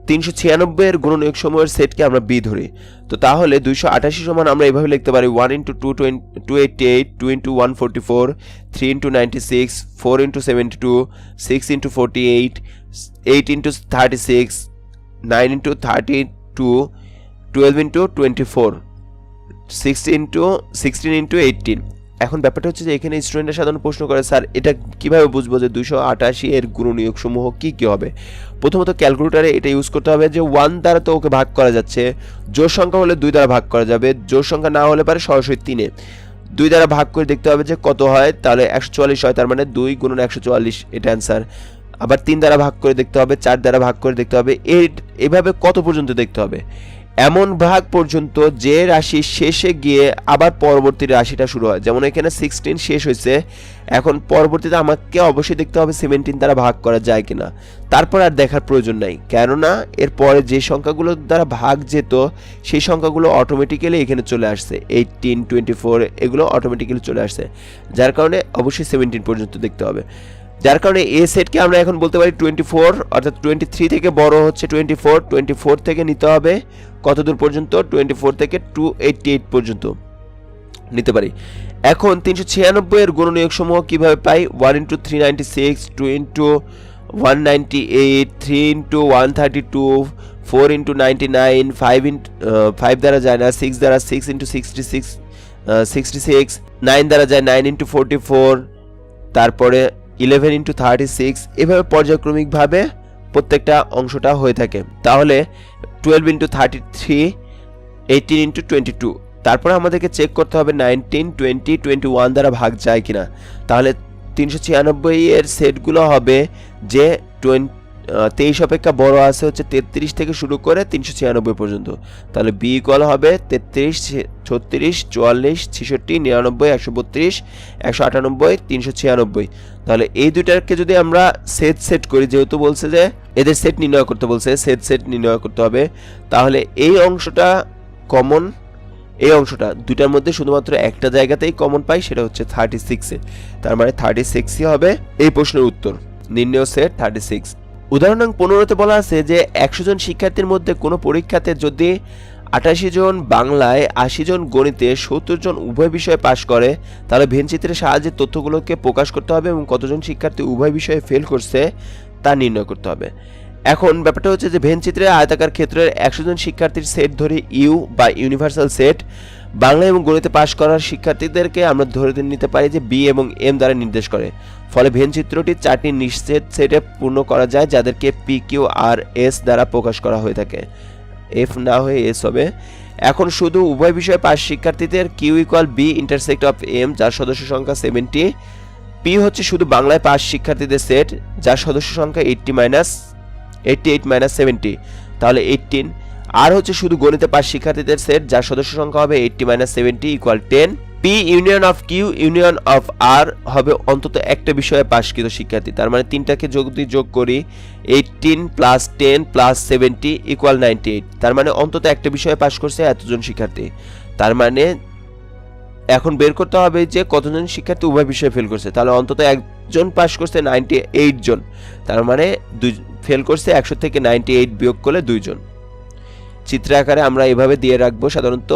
396 এর গুণনীয়ক সমূহের সেটকে আমরা বি ধরি। তো তাহলে 288 সমান আমরা এইভাবে লিখতে পারি 1 × 288, 2 × 144, 3 × 96, 4 × 72, 6 × 48, 8 × 36, 9 × 32, 12 × 24, 16 × 18। এখন ব্যাপারটা হচ্ছে যে এখানে স্টুডেন্টরা সাধারণ প্রশ্ন করে, স্যার এটা কিভাবে বুঝবো যে 288 এর গুণনীয়ক সমূহ কি কি হবে? প্রথমত ক্যালকুলেটরে এটা ইউজ করতে হবে যে 1 দ্বারা তো ওকে ভাগ করা যাচ্ছে, জোড় সংখ্যা হলে 2 দ্বারা ভাগ করা যাবে, জোড় সংখ্যা না হলে পারে সরাসরি 3-এ 2 দ্বারা ভাগ করে দেখতে হবে যে কত হয়, তাহলে 144 হয়, তার মানে 2 × 144 এটা অ্যান্সার। আবার 3 দ্বারা ভাগ করে দেখতে হবে, 4 দ্বারা ভাগ করে দেখতে হবে, এইভাবে কত পর্যন্ত দেখতে হবে? এমন ভাগ পর্যন্ত যে রাশি শেষে গিয়ে আবার পরবর্তী রাশিটা শুরু হয়। যেমন এখানে 16 শেষ হয়েছে, এখন পরবর্তীতে আমাকে অবশ্যই দেখতে হবে 17 দ্বারা ভাগ করা যায় কিনা। তারপর আর দেখার প্রয়োজন নাই, কেননা এরপরে যে সংখ্যাগুলো দ্বারা ভাগ যেত সেই সংখ্যাগুলো অটোমেটিক্যালি এখানে চলে আসছে, 18 24 এগুলো অটোমেটিক্যালি চলে আসছে, যার কারণে অবশ্যই 17 পর্যন্ত দেখতে হবে। যার কারণে এ সেটকে আমরা এখন বলতে পারি 24, অর্থাৎ 23 থেকে বড় হচ্ছে 24 থেকে নিতে হবে কত দূর পর্যন্ত, 24 থেকে 288 পর্যন্ত নিতে পারি। এখন 396 এর গুণনীয়ক সমূহ কিভাবে পাই? 1 × 396, 2 × 198, 3 × 132, 4 × 99, 5 দ্বারা যায় না, 6 দ্বারা 6 × 66, 9 দ্বারা যায় 9 × 44, তারপরে 11 × 36, এভাবে পর্যায়ক্রমিকভাবে প্রত্যেকটা অংশটা হয়ে থাকে। তাহলে 12 × 33, 18 × 22, তারপরে আমাদেরকে চেক করতে হবে 19, 20, 21 দ্বারা ভাগ যায় কিনা। তাহলে 396 এর সেটগুলো হবে যে 23 অপেক্ষা বড় আছে হচ্ছে 33 থেকে শুরু করে 396 পর্যন্ত। তাহলে বি ইকুয়াল হবে 33, 36, 44, 66, 99, 132, 198, 396। তাহলে এই দুইটাকে যদি আমরা সেট করি, যেহেতু বলছে যে এদের সেট নির্ণয় করতে বলছে, সেট নির্ণয় করতে হবে, তাহলে এই অংশটা কমন, এই অংশটা দুইটার মধ্যে শুধুমাত্র একটা জায়গাতেই কমন পাই, সেটা হচ্ছে 36-এ। তার মানে 36ই হবে এই প্রশ্নের উত্তর, নির্ণয় সেট 36। উদাহরণ 15-তে বলা আছে যে 100 জন শিক্ষার্থীর মধ্যে কোনো পরীক্ষাতে যদি 88 জন বাংলায়, 80 জন গণিতে, 70 জন উভয় বিষয়ে পাশ করে, তাহলে ভেনচিত্রের সাহায্যে তথ্যগুলোকে প্রকাশ করতে হবে এবং কতজন শিক্ষার্থী উভয় বিষয়ে ফেল করছে তা নির্ণয় করতে হবে। এখন ব্যাপারটা হচ্ছে যে ভেনচিত্রের আয়তাকার ক্ষেত্রের 100 জন শিক্ষার্থীর সেট ধরে ইউ বা ইউনিভার্সাল সেট, বাংলা এবং গণিতে পাশ করার শিক্ষার্থীদেরকে আমরা ধরে নিতে পারি যে বি এবং এম দ্বারা নির্দেশ করে। ফলে ভেনচিত্রটি 4টি নিশ্চিত সেটে পূর্ণ করা যায়, যাদেরকে পি, কিউ, আর, এস দ্বারা প্রকাশ করা হয়ে থাকে, এফ না হয়ে এস হবে। এখন শুধু উভয় বিষয়ে পাশ শিক্ষার্থীদের Q equal B intersect of M, যার সদস্য সংখ্যা 70, পি হচ্ছে শুধু বাংলায় পাশ শিক্ষার্থীদের সেট, যার সদস্য সংখ্যা 88 - 70, তাহলে 18, আর হচ্ছে শুধু গণিতে পাশ শিক্ষার্থীদের সেট, যার সদস্য সংখ্যা হবে 80 - 70 = 10। P union of Q union of R হবে অন্তত একটা বিষয়ে পাশকৃত শিক্ষার্থী, তার মানে তিনটাকে যদি যোগ করি 18 + 10 + 70 = 98, তার মানে অন্তত একটা বিষয়ে পাশ করছে এতজন শিক্ষার্থী। তার মানে এখন বের করতে হবে যে কতজন শিক্ষার্থী উভয় বিষয়ে ফেল করছে। তাহলে অন্তত একজন পাস করছে 98 জন, তার মানে ফেল করছে 100 থেকে 98 বিয়োগ করলে 2 জন। চিত্র আকারে আমরা এভাবে দিয়ে রাখবো সাধারণত।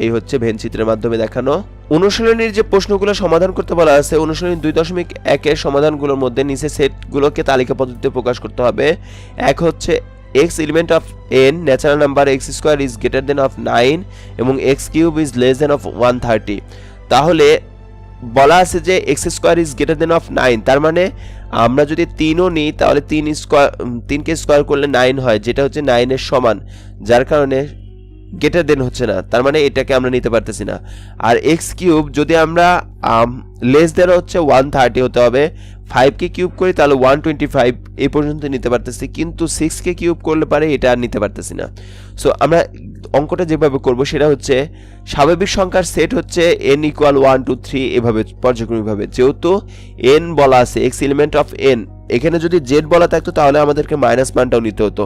এই হচ্ছে ভেন চিত্রের মাধ্যমে দেখানো। অনুশীলনীর যে প্রশ্নগুলো সমাধান করতে বলা আছে, অনুশীলনী 2.1 এর সমাধানগুলোর মধ্যে নিচে সেটগুলোকে তালিকা পদ্ধতিতে প্রকাশ করতে হবে। এক হচ্ছে x element of n natural number x square is greater than of 9 এবং x cube is less than of 130। তাহলে বলা আছে যে x square is greater than of 9, তার মানে আমরা যদি 3ও নিই তাহলে 3কে স্কয়ার করলে 9 হয়, যেটা হচ্ছে 9 এর সমান, যার কারণে গ্রেটার দেন হচ্ছে না, তার মানে এটাকে আমরা নিতে পারতেছি না। আর এক্স কিউব যদি আমরা লেস দেন হচ্ছে 130 হতে হবে, 5কে কিউব করি তাহলে 125 এই পর্যন্ত নিতে পারতেছি, কিন্তু 6কে কিউব করলে পারে এটা আর নিতে পারতেছি না। সো আমরা অঙ্কটা যেভাবে করব সেটা হচ্ছে স্বাভাবিক সংখ্যার সেট হচ্ছে n = 1 2 3 এভাবে পর্যায়ক্রমিকভাবে। যেহেতু n বলা আছে x এলিমেন্ট অফ n, এখানে যদি z বলা থাকতো তাহলে আমাদেরকে মাইনাস মানটাও নিতে হতো।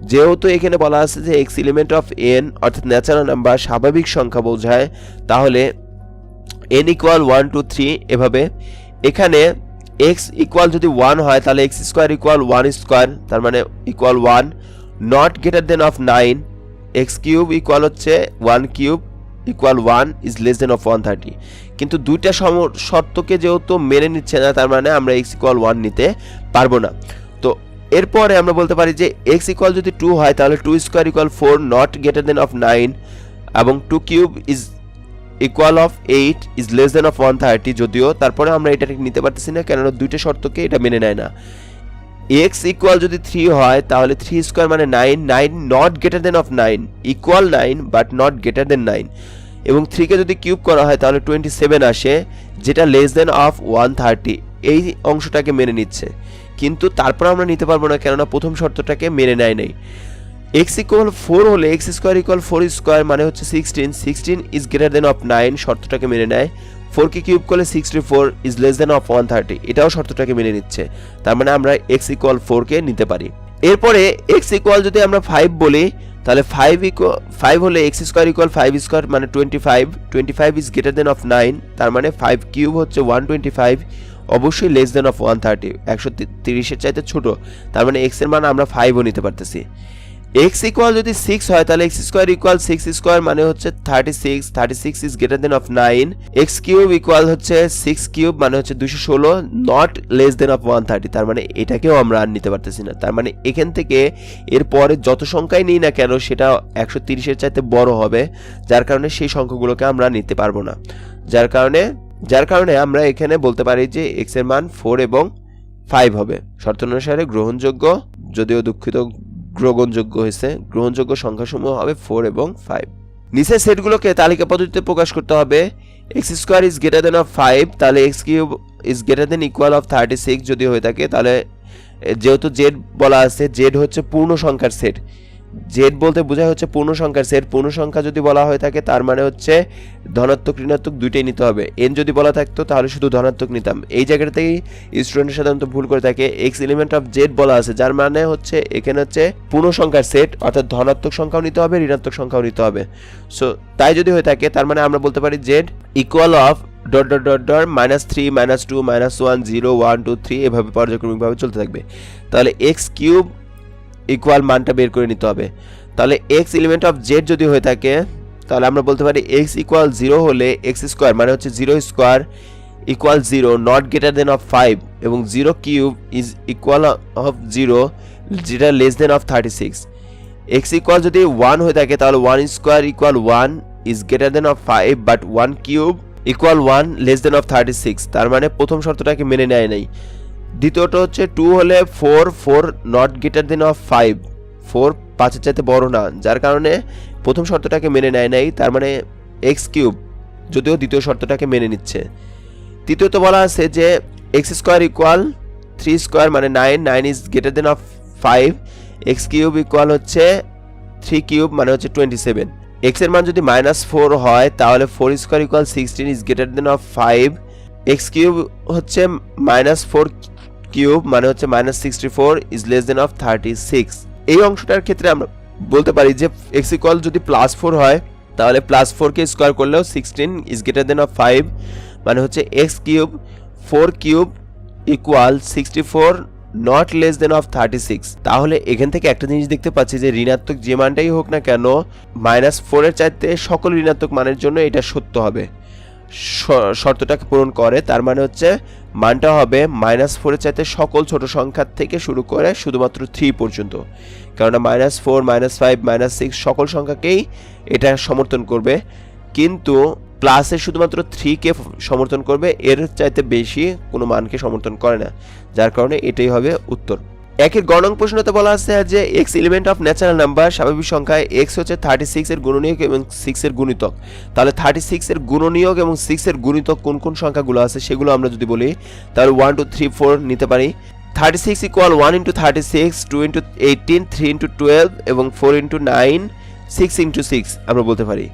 যেহেতু এখানে বলা আছে যে x এলিমেন্ট অফ n অর্থাৎ ন্যাচারাল নাম্বার স্বাভাবিক সংখ্যা বোঝায়, তাহলে n = 1 2 3 এভাবে। এখানে x ইকুয়াল যদি 1 হয় তাহলে x স্কয়ার ইকুয়াল 1 স্কয়ার, তার মানে equal 1, not greater than of 9, x cube equal হচ্ছে 1 cube equal 1 is less than of 130। কিন্তু দুইটা শর্তকে যেহেতু মেনে নিচ্ছে না, তার মানে আমরা x ইকুয়াল 1 নিতে পারবো না। তো এরপরে আমরা বলতে পারি যে x ইকুয়াল যদি 2 হয় তাহলে 2 square equal 4 not greater than of 9 এবং 2 cube is equal of 8 is less than of 130, যদিও তারপরে আমরা এটা নিতে পারতেছি না কেননা দুইটা শর্তকে এটা মেনে নেয় না। x ইকুয়াল যদি 3 হয় তাহলে 3 স্কয়ার মানে 9, 9 not greater than of 9 equal 9 but not greater than 9, এবং 3 কে যদি কিউব করা হয় তাহলে 27 আসে, যেটা লেস দেন অফ 130। এই অংশটাকে মেনে নিচ্ছে, কিন্তু তারপর আমরা নিতে পারবো না কেননা প্রথম শর্তটাকে মেনে নেয় নাই। x ইকুয়াল 4 হলে x স্কয়ার ইকুয়াল 4 স্কয়ার মানে হচ্ছে 16, 16 ইজ গ্রেটার দেন অফ 9 শর্তটাকে মেনে নেয়। 4 কে কিউব করলে 64 ইজ লেস দেন অফ 130, এটাও শর্তটাকে মেনে নিচ্ছে, তার মানে আমরা x ইকুয়াল 4 কে নিতে পারি। এরপরে x ইকুয়াল যদি আমরা 5 বলি তাহলে 5 হলে x স্কয়ার ইকুয়াল 5 স্কয়ার মানে 25, 25 ইজ গ্রেটার দেন অফ 9, তার মানে 5 কিউব হচ্ছে 125, অবশ্যই লেস দেন অফ 130, 130 এর চাইতে ছোট, তার মানে x এর মান আমরা 5ও নিতে পারতেছি। x ইকুয়াল যদি 6 হয় তাহলে x স্কয়ার ইকুয়াল 6 স্কয়ার মানে হচ্ছে 36, 36 is greater than of 9, x cube equal হচ্ছে 6 কিউব মানে হচ্ছে 216 নট লেস দেন অফ 130, তার মানে এটাকেও আমরা আর নিতে পারতেছি না। তার মানে এখান থেকে এরপরে যত সংখ্যাই নিই না কেন সেটা 130 এর চাইতে বড় হবে, যার কারণে সেই সংখ্যাগুলোকে আমরা নিতে পারবো না। যার কারণে আমরা এখানে বলতে পারি যে x এর মান 4 এবং 5 হবে, শর্ত অনুসারে গ্রহণযোগ্য, যদিও দুঃখিত গ্রহণযোগ্য হয়েছে, গ্রহণযোগ্য সংখ্যাসমূহ হবে 4 এবং 5। নিচের সেটগুলোকে তালিকা পদ্ধতিতে প্রকাশ করতে হবে। x square is greater than of 5, তাহলে x cube is greater than equal of 36 যদি হয়ে থাকে, তাহলে যেহেতু z বলা আছে, z হচ্ছে পূর্ণ সংখ্যার সেট, z বলতে বোঝায় হচ্ছে পূর্ণ সংখ্যার সেট। পূর্ণ সংখ্যা যদি বলা হয়ে থাকে তার মানে হচ্ছে ধনাত্মক ঋণাত্মক দুইটাই নিতে হবে। n যদি বলা থাকতো তাহলে শুধু ধনাত্মক নিতাম। এই জায়গাটাতেই স্টুডেন্ট সাধারণত ভুল করে থাকে, x এলিমেন্ট অফ z বলা আছে, যার মানে হচ্ছে এখানে হচ্ছে পূর্ণ সংখ্যার সেট, অর্থাৎ ধনাত্মক সংখ্যাও নিতে হবে ঋণাত্মক সংখ্যাও নিতে হবে। সো তাই যদি হয়ে থাকে তার মানে আমরা বলতে পারি z equal of dot dot dot dot -3 -2 -1 0 1 2 3 এভাবে পর্যায়ক্রমিকভাবে চলতে থাকবে। তাহলে x কিউব ইকুয়াল মানটা বের করে নিতে হবে। তাহলে x এলিমেন্ট অফ z যদি হয়ে থাকে তাহলে আমরা বলতে পারি x ইকুয়াল 0 হলে x স্কয়ার মানে হচ্ছে 0 square equal 0 not greater than of 5 এবং 0 কিউব ইজ ইকুয়াল অফ 0 যেটা less than of 36। x equal যদি 1 হয়ে থাকে তাহলে 1 square equal 1 is greater than of 5 but 1 cube equal 1 less than of 36, তার মানে প্রথম শর্তটাকে মেনে নেয় নাই। দ্বিতীয়টা হচ্ছে 2 হলে 4 নট গ্রেটার দেন অফ 5, 4 5 এর চাইতে বড় না, যার কারণে প্রথম শর্তটাকে মেনে নেয় নাই, তার মানে x কিউব, যদিও দ্বিতীয় শর্তটাকে মেনে নিচ্ছে। তৃতীয়ত বলা আছে যে x স্কয়ার ইকুয়াল 3 স্কয়ার মানে 9 is greater than of 5, x cube equal হচ্ছে 3 কিউব মানে হচ্ছে 27। x এর মান যদি -4 হয় তাহলে 4 square equal 16 is greater than of 5, x cube হচ্ছে -4 কিউব মানে হচ্ছে -64 ইজ লেস দেন অফ 36। এই অংশটার ক্ষেত্রে আমরা বলতে পারি যে x ইকুয়াল যদি +4 হয় তাহলে প্লাস 4কে স্কোয়ার করলেও 16 ইজ গ্রেটার দেন অফ 5, মানে হচ্ছে x cube 4 cube equal 64 not less than of 36। তাহলে এখান থেকে একটা জিনিস দেখতে পাচ্ছি যে ঋণাত্মক যে মানটাই হোক না কেন -4 এর চাইতে সকল ঋণাত্মক মানের জন্য এটা সত্য হবে, শর্তটাকে পূরণ করে। তার মানে হচ্ছে মানটা হবে -4 এর চাইতে সকল ছোট সংখ্যার থেকে শুরু করে শুধুমাত্র 3 পর্যন্ত, কেননা -4 -5 -6 সকল সংখ্যাকেই এটা সমর্থন করবে, কিন্তু প্লাসের শুধুমাত্র 3কে সমর্থন করবে, এর চাইতে বেশি কোনো মানকে সমর্থন করে না, যার কারণে এটাই হবে উত্তর। একের গণং প্রশ্নতে বলা আছে যে x element of natural number, স্বাভাবিক সংখ্যায় এক্স হচ্ছে 36 এর গুণনীয়ক এবং 6 এর গুণিতক। তাহলে 36 এর গুণনীয়ক এবং 6 এর গুণিতক কোন কোন সংখ্যাগুলো আছে সেগুলো আমরা যদি বলি, তাহলে 1 2 3 4 নিতে পারি। 36 ইকুয়াল 1 ইন্টু 36, 2 ইন্টু 18, 3 ইন্টু 12 এবং 4 ইন্টু 9, 6 ইন্টু 6 আমরা বলতে পারি।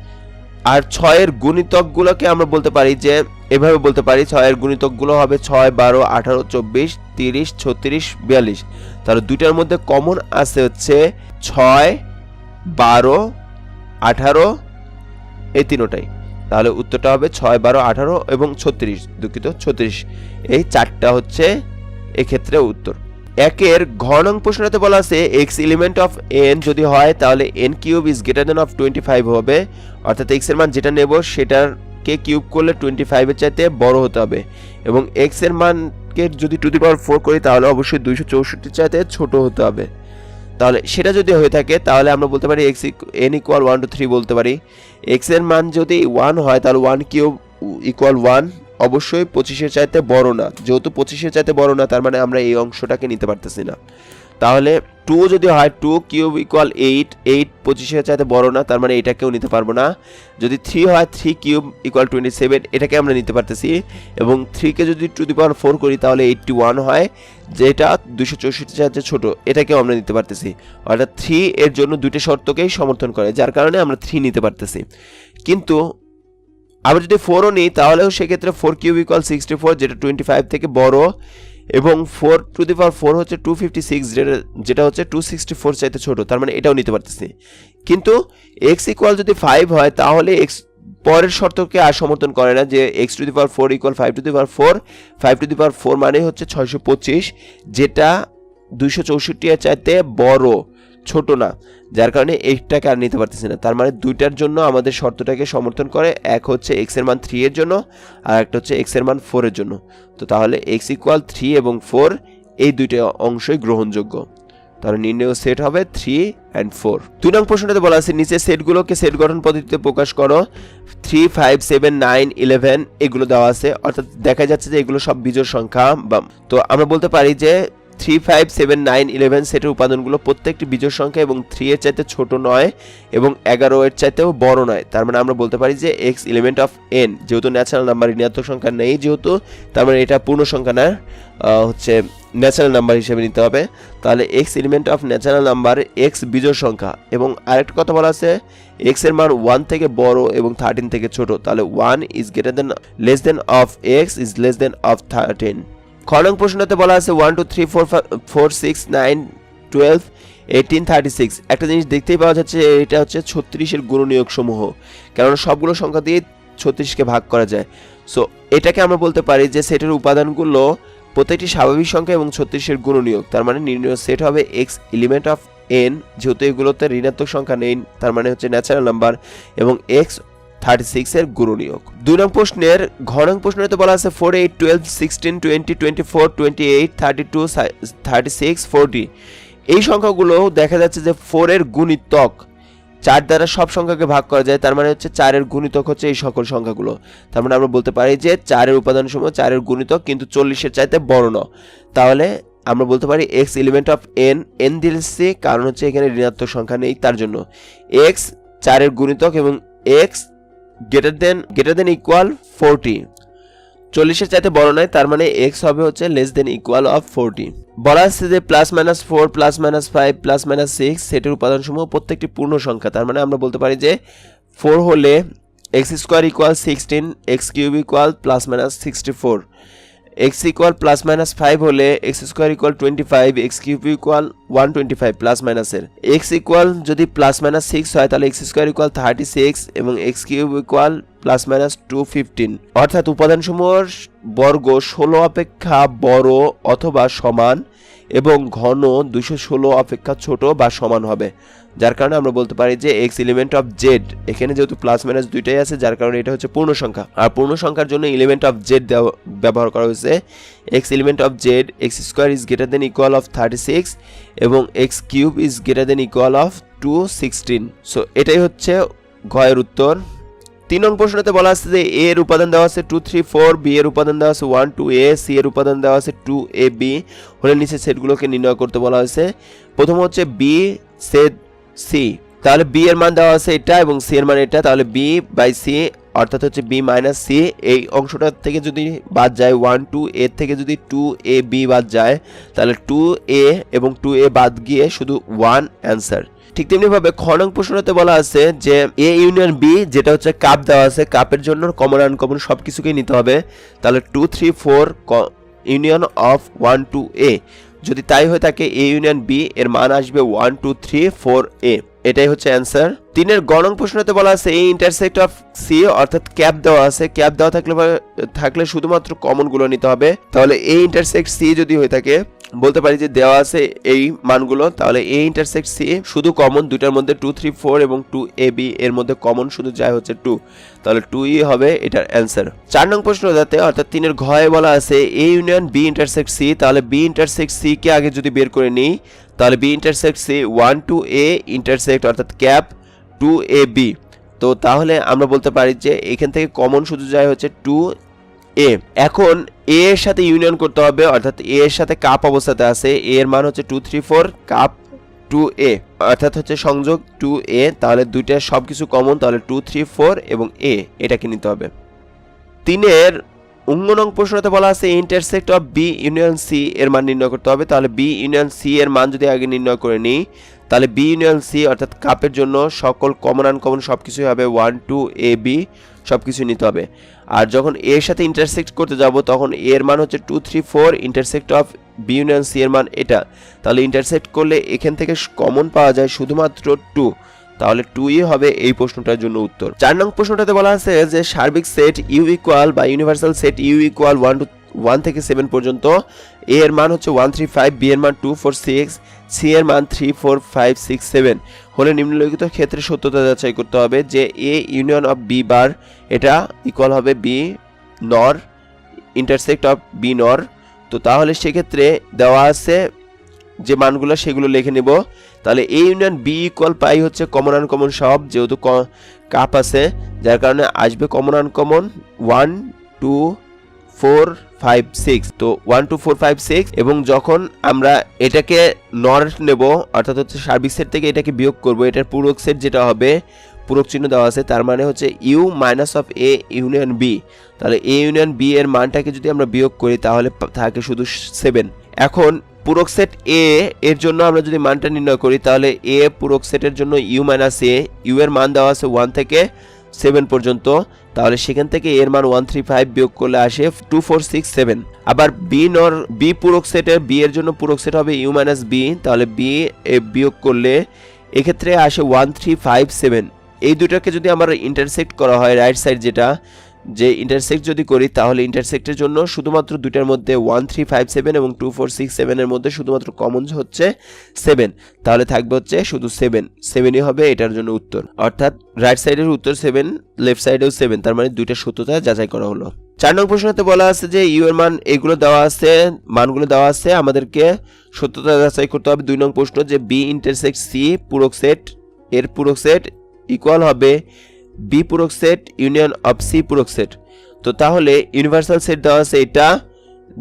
আর 6 এর গুণিতকগুলোকে আমরা বলতে পারি যে এভাবে বলতে পারি, 6 এর গুণিতকগুলো হবে 6 12 18 24 30 36 42। তাহলে দুইটার মধ্যে কমন আছে হচ্ছে 6 12 18, এই তিনটাই। তাহলে উত্তরটা হবে 6 12 18 এবং 36, দুঃখিত 36, এই চারটা হচ্ছে এক্ষেত্রে উত্তর। একের ঘনং প্রশ্নতে বলা আছে এক্স এলিমেন্ট অফ এন যদি হয় তাহলে N cube is greater than of 25 হবে, অর্থাৎ এক্স এর মান যেটা নেব সেটাকে কিউব করলে 25 এর চাইতে বড় হতে হবে, এবং এক্স এর মানকে যদি টু দি পাওয়ার 4 করি তাহলে অবশ্যই 264 এর চাইতে ছোট হতে হবে। তাহলে সেটা যদি হয়ে থাকে তাহলে আমরা বলতে পারি এক্স এন ইকুয়াল 1 2 3 বলতে পারি। এক্স এর মান যদি 1 হয় তাহলে 1 কিউব ইকুয়াল 1, অবশ্যই 25 এর চাইতে বড় না, যেহেতু 25 এর চাইতে বড় না তার মানে আমরা এই অংশটাকে নিতে পারতেছি না। তাহলে 2 যদি হয় 2 কিউব ইকুয়াল 8, 8 25 এর চাইতে বড় না, তার মানে এটাকেও নিতে পারবো না। যদি 3 হয় 3 কিউব ইকুয়াল 27, এটাকে আমরা নিতে পারতেছি, এবং 3 কে যদি টু দি পাওয়ার 4 করি তাহলে 81 হয়, যেটা 264 এর চাইতে ছোট, এটাকেও আমরা নিতে পারতেছি। অর্থাৎ 3 এর জন্য দুইটা শর্তকেই সমর্থন করে, যার কারণে আমরা 3 নিতে পারতেছি। কিন্তু আবার যদি 4ও নিই তাহলেও সেক্ষেত্রে 4 কিউব ইকুয়াল 64, যেটা 25 থেকে বড়, এবং 4 টু দি পাওয়ার 4 হচ্ছে 256, যেটা হচ্ছে 264 চাইতে ছোট, তার মানে এটাও নিতে পারতেছি। কিন্তু x ইকুয়াল যদি 5 হয় তাহলে x পরের শর্তকে আর সমর্থন করে না, যে x to the power 4 equal 5 to the power 4, 5 to the power 4 মানে হচ্ছে 625, যেটা 264 এর চাইতে বড়, ছোট না, যার কারণে এইটাকে আর নিতে পারতেছি না। তার মানে দুইটার জন্য আমাদের শর্তটাকে সমর্থন করে, এক হচ্ছে x এর মান 3 এর জন্য আর একটা হচ্ছে x এর মান 4 এর জন্য। তো তাহলে x ইকুয়াল 3 এবং 4 এই দুইটা অংশই গ্রহণযোগ্য, তাহলে নির্ণয় সেট হবে 3 and 4। 2 নং প্রশ্নটাতে বলা আছে নিচে সেটগুলোকে সেট গঠন পদ্ধতিতে প্রকাশ করো। 3 5 7 9 11 এগুলো দেওয়া আছে, অর্থাৎ দেখা যাচ্ছে যে এগুলো সব বিজোড় সংখ্যা। তো আমরা বলতে পারি যে 3 5 7 9 11 সেটের উপাদানগুলো প্রত্যেকটি বিজোড় সংখ্যা এবং 3 এর চাইতে ছোট নয় এবং 11 এর চাইতেও বড় নয়। তার মানে আমরা বলতে পারি যে x এলিমেন্ট অফ n, যেহেতু ন্যাচারাল নাম্বার ঋণাত্মক সংখ্যা নেই, যেহেতু তার মানে এটা পূর্ণ সংখ্যা না, হচ্ছে ন্যাচারাল নাম্বার হিসেবে নিতে হবে। তাহলে x element of natural number x বিজোড় সংখ্যা। এবং আরেকটা কথা বলা আছে x এর মান 1 থেকে বড় এবং 13 থেকে ছোট, তাহলে 1 is greater than less than of x is less than of 13। খনং প্রশ্নতে বলা আছে 1 2 3 4 4 6 9 12 18 36। একটা জিনিস দেখতেই পাওয়া যাচ্ছে, এটা হচ্ছে 36 এর গুণনীয়ক সমূহ, কারণ সবগুলো সংখ্যা দিয়ে 36 কে ভাগ করা যায়। সো এটাকে আমরা বলতে পারি যে সেটের উপাদানগুলো প্রত্যেকটি স্বাভাবিক সংখ্যা এবং 36 এর গুণনীয়ক, তার মানে নির্ণয় সেট হবে x এলিমেন্ট অফ n, যেহেতু এগুলোতে ঋণাত্মক সংখ্যা নেই তার মানে হচ্ছে ন্যাচারাল নাম্বার, এবং x 36 এর গুণনীয়ক। 2 নং প্রশ্নের ঘনং প্রশ্নতে বলা আছে 4 8 12 16 20 24 28 32 36 40। এই সংখ্যাগুলো দেখা যাচ্ছে যে 4 এর গুণিতক, 4 দ্বারা সব সংখ্যাকে ভাগ করা যায়, তার মানে হচ্ছে 4 এর গুণিতক হচ্ছে এই সকল সংখ্যাগুলো। তার মানে আমরা বলতে পারি যে 4 এর উপাদান সমূহ 4 এর গুণিতক কিন্তু 40 এর চাইতে বড় না। তাহলে আমরা বলতে পারি x element of n, n দিয়েছি কারণ হচ্ছে এখানে ঋণাত্মক সংখ্যা নেই তার জন্য, x 4 এর গুণিতক এবং x গ্রেটার দেন ইকুয়াল 40, 40 এর চাইতে বড় নয়, তার মানে x হবে হচ্ছে লেস দেন ইকুয়াল অফ 40। বলা আছে যে +-4 +-5 +-6 সেটের উপাদানসমূহ প্রত্যেকটি পূর্ণ সংখ্যা, তার মানে আমরা বলতে পারি যে 4 হলে x² equal 16, x³ equal +-64, x equal plus minus 5 হলে x square equal 25, x cube equal 125 plus মাইনাসের। x ইকুয়াল যদি প্লাস মাইনাস 6 হয় তাহলে x স্কোয়ার ইকুয়াল 36 এবং x cube equal plus minus 215, অর্থাৎ উপাদানসমূহের বর্গ 16 অপেক্ষা বড় অথবা সমান এবং ঘন 216 অপেক্ষা ছোট বা সমান হবে, যার কারণে আমরা বলতে পারি যে x এলিমেন্ট অফ z, এখানে যেহেতু প্লাস মাইনাস দুইটাই আছে যার কারণে এটা হচ্ছে পূর্ণ সংখ্যা, আর পূর্ণ সংখ্যার জন্য এলিমেন্ট অফ z ব্যবহার করা হয়েছে। x element of z x square is greater than equal of 36 এবং x cube is greater than equal of 216। So এটাই হচ্ছে ঘয়ের উত্তর। 3 নং প্রশ্নতে বলা আছে যে a এর উপাদান দেওয়া আছে 2 3 4, b এর উপাদান দেওয়া আছে 1 2 a, c এর উপাদান দেওয়া আছে 2 a b হলে নিচে সেটগুলোকে নির্ণয় করতে বলা হয়েছে। প্রথম হচ্ছে b সেট c, তাহলে b এর মান দেওয়া আছে এটা এবং c এর মান এটা, তাহলে b বাই c অর্থাৎ হচ্ছে b মাইনাস c, এই অংশটা থেকে যদি বাদ যায় 1 2 a থেকে যদি 2 a b বাদ যায় তাহলে 2 a এবং 2 a বাদ গিয়ে শুধু 1 অ্যান্সার। ঠিক তেমনি ভাবে খ নং প্রশ্নতে বলা আছে যে a ইউনিয়ন b, যেটা হচ্ছে কাপ দেওয়া আছে, কাপের জন্য কমন আনকমন সবকিছুকেই নিতে হবে, তাহলে 2 3 4 ইউনিয়ন অফ 1 2 a, যদি তাই হয়ে থাকে a ইউনিয়ন b এর মান আসবে 1 2 3 4 a, এটাই হচ্ছে অ্যান্সার। 3 এর গ নং প্রশ্নতে বলা আছে a ইন্টারসেক্ট অফ c, অর্থাৎ ক্যাপ দেওয়া আছে, ক্যাপ দেওয়া থাকলে শুধুমাত্র কমন গুলো নিতে হবে, তাহলে a ইন্টারসেক্ট c যদি হয়ে থাকে বলতে পারি যে দেওয়া আছে এই মানগুলো, তাহলে a ইন্টারসেক্ট c শুধু কমন দুইটার মধ্যে 2 3 4 এবং 2 ab এর মধ্যে কমন শুধু যায় হচ্ছে 2, তাহলে 2 হবে এটার অ্যান্সার। 4 নং প্রশ্ন যাতে অর্থাৎ 3 এর ঘয়ে বলা আছে a union b intersect c, তাহলে b ইন্টারসেক্ট c কে আগে যদি বের করে নিই তাহলে b intersect c 1 2 a intersect অর্থাৎ ক্যাপ 2 ab, তো তাহলে আমরা বলতে পারি যে এখান থেকে কমন শুধু যায় হচ্ছে 2 a। এখন a এর সাথে ইউনিয়ন করতে হবে, অর্থাৎ a এর সাথে কাপ অবস্থাতে আছে, a এর মান হচ্ছে 2 3 4 কাপ 2a, অর্থাৎ হচ্ছে সংযোগ 2a, তাহলে দুইটা সবকিছু কমন, তাহলে 2 3 4 এবং a এটাকে নিতে হবে। 3 এর 19 নং প্রশ্নতে বলা আছে intersect of b union c এর মান নির্ণয় করতে হবে, তাহলে b ইউনিয়ন c এর মান যদি আগে নির্ণয় করে নিই তাহলে b ইউনিয়ন c অর্থাৎ কাপের জন্য সকল কমন আনকমন সবকিছুই হবে 1 2 a b সবকিছু নিতে হবে, আর যখন a এর সাথে ইন্টারসেক্ট করতে যাব তখন a এর মান হচ্ছে 2 3 4 intersect of b union c এর মান এটা, তাহলে ইন্টারসেক্ট করলে এখান থেকে কমন পাওয়া যায় শুধুমাত্র 2, তাহলে 2ই হবে এই প্রশ্নটার জন্য উত্তর। 4 নং প্রশ্নটাতে বলা আছে যে সার্বিক সেট ইউ ইকুয়াল বা ইউনিভার্সাল সেট ইউ ইকুয়াল 1 থেকে 7 পর্যন্ত, a এর মান হচ্ছে 1 3 5, b এর মান 2 4 6, c এর মান 3 4 5 6 7 হলে নিম্নলিখিত ক্ষেত্রে সত্যতা যাচাই করতে হবে যে a ইউনিয়ন অফ b বার এটা ইকুয়াল হবে b নর ইন্টারসেক্ট অফ b নর, তো তাহলে সেক্ষেত্রে দেওয়া আছে যে মানগুলো সেগুলো লিখে নেব, তাহলে a ইউনিয়ন b ইকুয়াল পাই হচ্ছে কমন আনকমন সব, যেহেতু কাপ আছে যার কারণে আসবে কমন আনকমন 1 2 4 5 6, তো 1 2 4 5 6 এবং যখন আমরা এটাকে নর নেব অর্থাৎ হচ্ছে সার্বিক সেট থেকে এটাকে বিয়োগ করব, এটার পূরক সেট যেটা হবে পূরক চিহ্ন দেওয়া আছে, তার মানে হচ্ছে U minus of a union b, তাহলে a ইউনিয়ন b এর মানটাকে যদি আমরা বিয়োগ করি তাহলে থাকে শুধু 7। এখন পূরক সেট a এর জন্য আমরা যদি মানটা নির্ণয় করি তাহলে a পূরক সেটের জন্য u মাইনাস a, u এর মান দেওয়া আছে 1 থেকে 7 পর্যন্ত, তাহলে সেখান থেকে এর মান 1 3 5 বিয়োগ করলে আসে 2 4 6 7। আবার b নর b পূরক সেটের b এর জন্য পূরক সেট হবে u মাইনাস b, তাহলে b বিয়োগ করলে এক্ষেত্রে আসে 1 3 5 7, এই দুটাকে যদি আমরা ইন্টারসেক্ট করা হয় রাইট সাইড যেটা যে ইন্টারসেক্ট যদি করি তাহলে ইন্টারসেক্টের জন্য শুধুমাত্র দুইটার মধ্যে 1 3 5 7 এবং 2 4 6 7 এর মধ্যে শুধুমাত্র কমন হচ্ছে 7, তাহলে থাকবে হচ্ছে শুধু 7ই হবে এটার জন্য উত্তর, অর্থাৎ রাইট সাইডের উত্তর 7 লেফট সাইডেও 7, তার মানে দুইটা সত্যতা যাচাই করা হলো। 4 নং প্রশ্নতে বলা আছে যে ইউ এর মান এগুলো দেওয়া আছে, মানগুলো দেওয়া আছে, আমাদেরকে সত্যতা যাচাই করতে হবে। 2 নং প্রশ্ন যে বি ইন্টারসেক্ট সি পূরক সেট, এর পূরক সেট ইকুয়াল হবে বি পূরক সেট ইউনিয়ন অফ সি পূরক সেট, তো তাহলে ইউনিভার্সাল সেট দেওয়া আছে এটা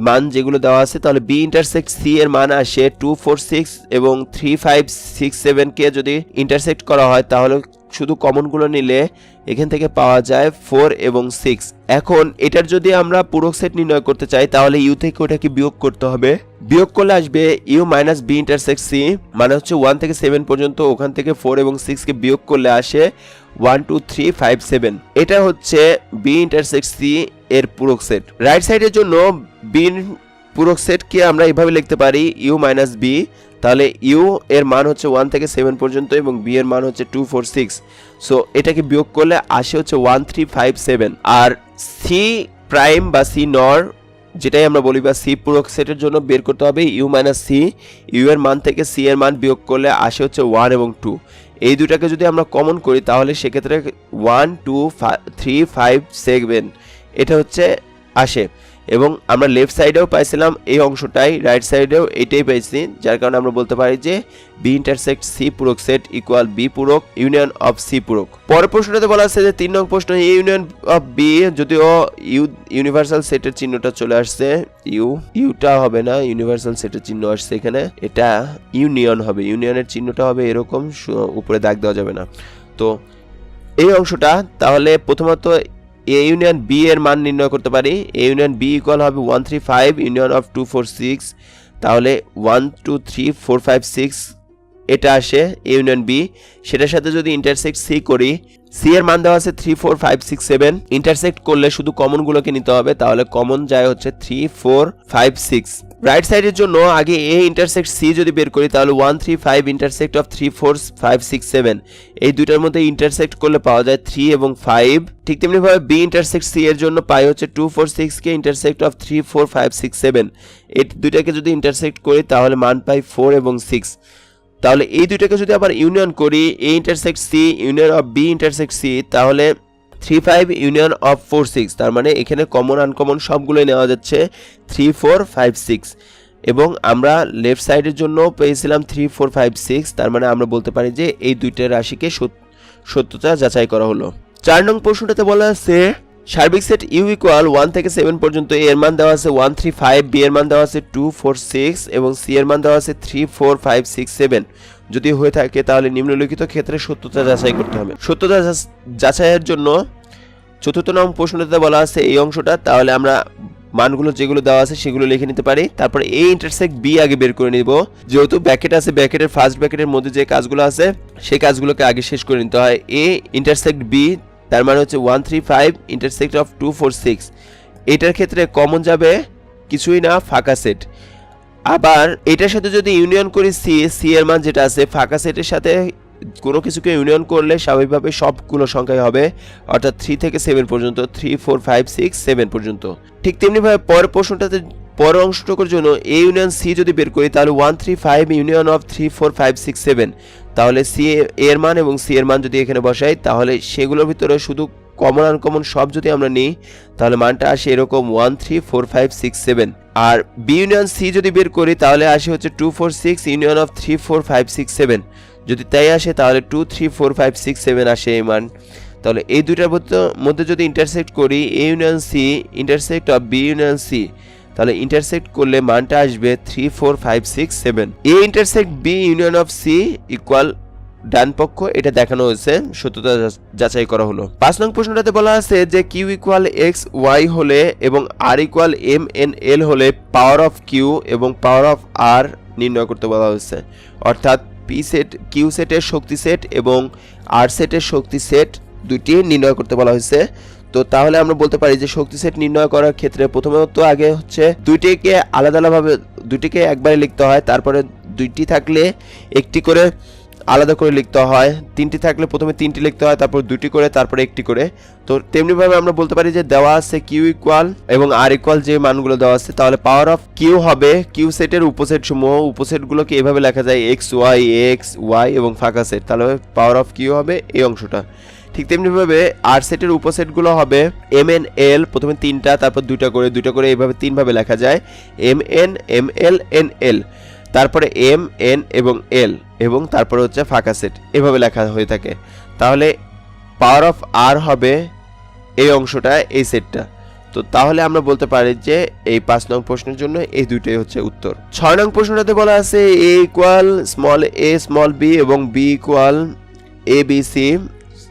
মান যেগুলো দেওয়া আছে, তাহলে বি ইন্টারসেক্ট সি এর মান আসে 2 4 6 এবং 3 5 6 7 কে যদি ইন্টারসেক্ট করা হয় তাহলে শুধু কমনগুলো নিলে এখান থেকে পাওয়া যায় 4 এবং 6। এখন এটার যদি আমরা পূরক সেট নির্ণয় করতে চাই তাহলে ইউ থেকে ওটাকে বিয়োগ করতে হবে, বিয়োগ করলে আসবে U minus B intersect C, মানে হচ্ছে 1 থেকে 7 পর্যন্ত, ওখান থেকে 4 এবং 6 কে বিয়োগ করলে আসে 1 2 3 5 7 এটা হচ্ছে বি ইন্টারসেক্ট সি এর পূরক সেট। রাইট সাইডের জন্য বি পূরক সেটকে আমরা এভাবে লিখতে পারি ইউ মাইনাস বি। তাহলে ইউ এর মান হচ্ছে 1 থেকে 7 পর্যন্ত এবং বি এর মান হচ্ছে 2 4 6। সো এটাকে বিয়োগ করলে আসে হচ্ছে 1 3 5 7। আর সি প্রাইম বা সি নর যেটাই আমরা বলি বা সি পূরক সেটের জন্য বের করতে হবে ইউ মাইনাস সি। ইউ এর মান থেকে সি এর মান বিয়োগ করলে আসে হচ্ছে 1 এবং 2। এই দুটাকে যদি আমরা কমন করি তাহলে সেক্ষেত্রে 1 2 3 5 7 এটা হচ্ছে আসে। এবং আমরা লেফট সাইডেও পাইছিলাম এই অংশটাই, রাইট সাইডেও এটাই পাইছি, যার কারণে আমরা বলতে পারি যে বি ইন্টারসেক্ট সি পূরক সেট ইকুয়াল বি পূরক ইউনিয়ন অফ সি পূরক। পরের প্রশ্নটাতে বলা আছে যে 3 নং প্রশ্ন এ ইউনিয়ন অফ বি, যদিও ইউনিভার্সাল সেটের চিহ্নটা চলে আসছে, ইউটা হবে না, ইউনিভার্সাল সেটের চিহ্ন আসছে এখানে, এটা ইউনিয়ন হবে, ইউনিয়নের চিহ্নটা হবে এরকম, উপরে দাগ দেওয়া যাবে না। তো এই অংশটা তাহলে প্রথমত এ ইউনিয়ন বি এর মান নির্ণয় করতে পারি। এ ইউনিয়ন বি ইকুয়াল হবে 1 3 5 ইউনিয়ন অফ 2 4 6। তাহলে 1 2 3 4 5 6 এটা আসে এ ইউনিয়ন বি। সেটার সাথে যদি ইন্টারসেক্ট সি করি, সি এর মান দেওয়া আছে 3 4 5 6 7। ইন্টারসেক্ট করলে শুধু কমন গুলোকে নিতে হবে, তাহলে কমন যায় হচ্ছে 3 4 5 6। রাইট সাইডের জন্য আগে এ ইন্টারসেক্ট সি যদি বের করি তাহলে 1 3 5 ইন্টারসেক্ট অফ 3 4 5 6 7। এই দুইটার মধ্যে ইন্টারসেক্ট করলে পাওয়া যায় 3 এবং 5। ঠিক তেমনি ভাবে বি ইন্টারসেক্ট সি এর জন্য পাই হচ্ছে 2 4 6 কে ইন্টারসেক্ট অফ 3 4 5 6 7। এই দুইটাকে যদি ইন্টারসেক্ট করি তাহলে মান পাই 4 এবং 6। তাহলে এই দুইটাকে যদি আবার ইউনিয়ন করি, A intersect C union of B intersect C, তাহলে 3 5 ইউনিয়ন অফ 4 6। তার মানে এখানে কমন আনকমন সবগুলোই নেওয়া যাচ্ছে 3 4 5 6। এবং আমরা লেফট সাইডের জন্য পেয়েছিলাম 3 4 5 6। তার মানে আমরা বলতে পারি যে এই দুইটা রাশিকে সত্যতা যাচাই করা হলো। 4 নং প্রশ্নটাতে বলা আছে সার্বিক সেট ইউ ইকুয়াল 1 থেকে 7 পর্যন্ত, এর মান দেওয়া আছে 1 3 5, বি এর মান দেওয়া আছে 2 4 6 এবং সি এর মান দেওয়া আছে 3 4 5 6 7। যদি হয়ে থাকে তাহলে নিম্নলিখিত ক্ষেত্রে সত্যতা যাচাই করতে হবে। সত্যতা যাচাইয়ের জন্য 4 নং প্রশ্নটাতে বলা আছে এই অংশটা, তাহলে আমরা মানগুলো যেগুলো দেওয়া আছে সেগুলো লিখে নিতে পারি। তারপর এ ইন্টারসেক্ট বি আগে বের করে নিব, যেহেতু ব্র্যাকেট আছে, ব্র্যাকেটের ফার্স্ট ব্র্যাকেটের মধ্যে যে কাজগুলো আছে সেই কাজগুলোকে আগে শেষ করে নিতে হয়। এ ইন্টারসেক্ট বি তার মানে হচ্ছে 1 3 5 ইন্টারসেক্ট অফ 2 4 6। এটার ক্ষেত্রে কমন যাবে কিছুই না, ফাঁকা সেট। আবার এটার সাথে যদি ইউনিয়ন করি সি এর মান যেটা আছে ফাঁকা সেটের সাথে কোনো কিছুকে ইউনিয়ন করলে স্বাভাবিকভাবে সবগুলো সংখ্যাই হবে, অর্থাৎ 3 থেকে 7 পর্যন্ত, 3 4 5 6 7 পর্যন্ত। ঠিক তেমনিভাবে পরের প্রশ্নটাতে পরের অংশটুকুর জন্য এ ইউনিয়ন সি যদি বের করি তাহলে 1 3 5 ইউনিয়ন অফ 3 4 5 6 7। তাহলে সি এর মান এবং সি এর মান যদি এখানে বসাই তাহলে সেগুলোর ভিতরে শুধু কমন আনকমন সব যদি আমরা নিই তাহলে মানটা আসে এরকম 1 3 4 5 6 7। আর বি ইউনিয়ন সি যদি বের করি তাহলে আসে হচ্ছে 2 4 6 ইউনিয়ন অফ 3 4 5 6 7। যদি তাই আসে তাহলে 2 3 4 5 6 7 আসে এই মান। তাহলে এই দুইটার মধ্যে যদি ইন্টারসেক্ট করি A union C intersect of B union C, তাহলে ইন্টারসেক্ট করলে মানটা আসবে 3 4 5 6 7। A intersect B union of C equal ডান পক্ষ, এটা দেখানো হয়েছে, সত্যতা যাচাই করা হলো। 5 নং প্রশ্নটাতে বলা আছে যে কিউ ইকুয়াল এক্স ওয়াই হলে এবং আর ইকুয়াল এম এন এল হলে পাওয়ার অফ কিউ এবং পাওয়ার অফ আর নির্ণয় করতে বলা হয়েছে। অর্থাৎ পি সেট কিউ সেটের শক্তি সেট এবং আর সেটের শক্তি সেট দুটি নির্ণয় করতে বলা হয়েছে। তো তাহলে আমরা বলতে পারি যে শক্তি সেট নির্ণয় করার ক্ষেত্রে প্রথমত আগে হচ্ছে দুইটিকে আলাদাভাবে দুইটিকে একবারে লিখতে হয়, তারপরে দুইটি থাকলে একটি করে আলাদা করে লিখতে হয়, তিনটি থাকলে প্রথমে তিনটি লিখতে হয়, তারপর দুটি করে, তারপরে একটি করে। তো তেমনিভাবে আমরা বলতে পারি যে দেওয়া আছে কিউ ইকুয়াল এবং আর ইকুয়াল যে মানগুলো দেওয়া আছে, তাহলে পাওয়ার অফ কিউ হবে কিউ সেটের উপসেট সমূহ, উপসেটগুলোকে এভাবে লেখা যায় এক্স ওয়াই এবং ফাঁকা সেট, তাহলে পাওয়ার অফ কিউ হবে এই অংশটা। ঠিক তেমনিভাবে আর সেটের উপসেটগুলো হবে এম এন এল, প্রথমে তিনটা তারপর দুইটা করে এইভাবে তিনভাবে লেখা যায় এম এল এন এল, তারপরে এম এন এবং এল এবং তারপরে হচ্ছে ফাঁকা সেট, এভাবে লেখা হয়ে থাকে। তাহলে পাওয়ার অফ আর হবে এই অংশটা, এই সেটটা। তো তাহলে আমরা বলতে পারি যে এই 5 নং প্রশ্নের জন্য এই দুইটাই হচ্ছে উত্তর। 6 নং প্রশ্নটাতে বলা আছে A equal small A small B এবং B equal A B C,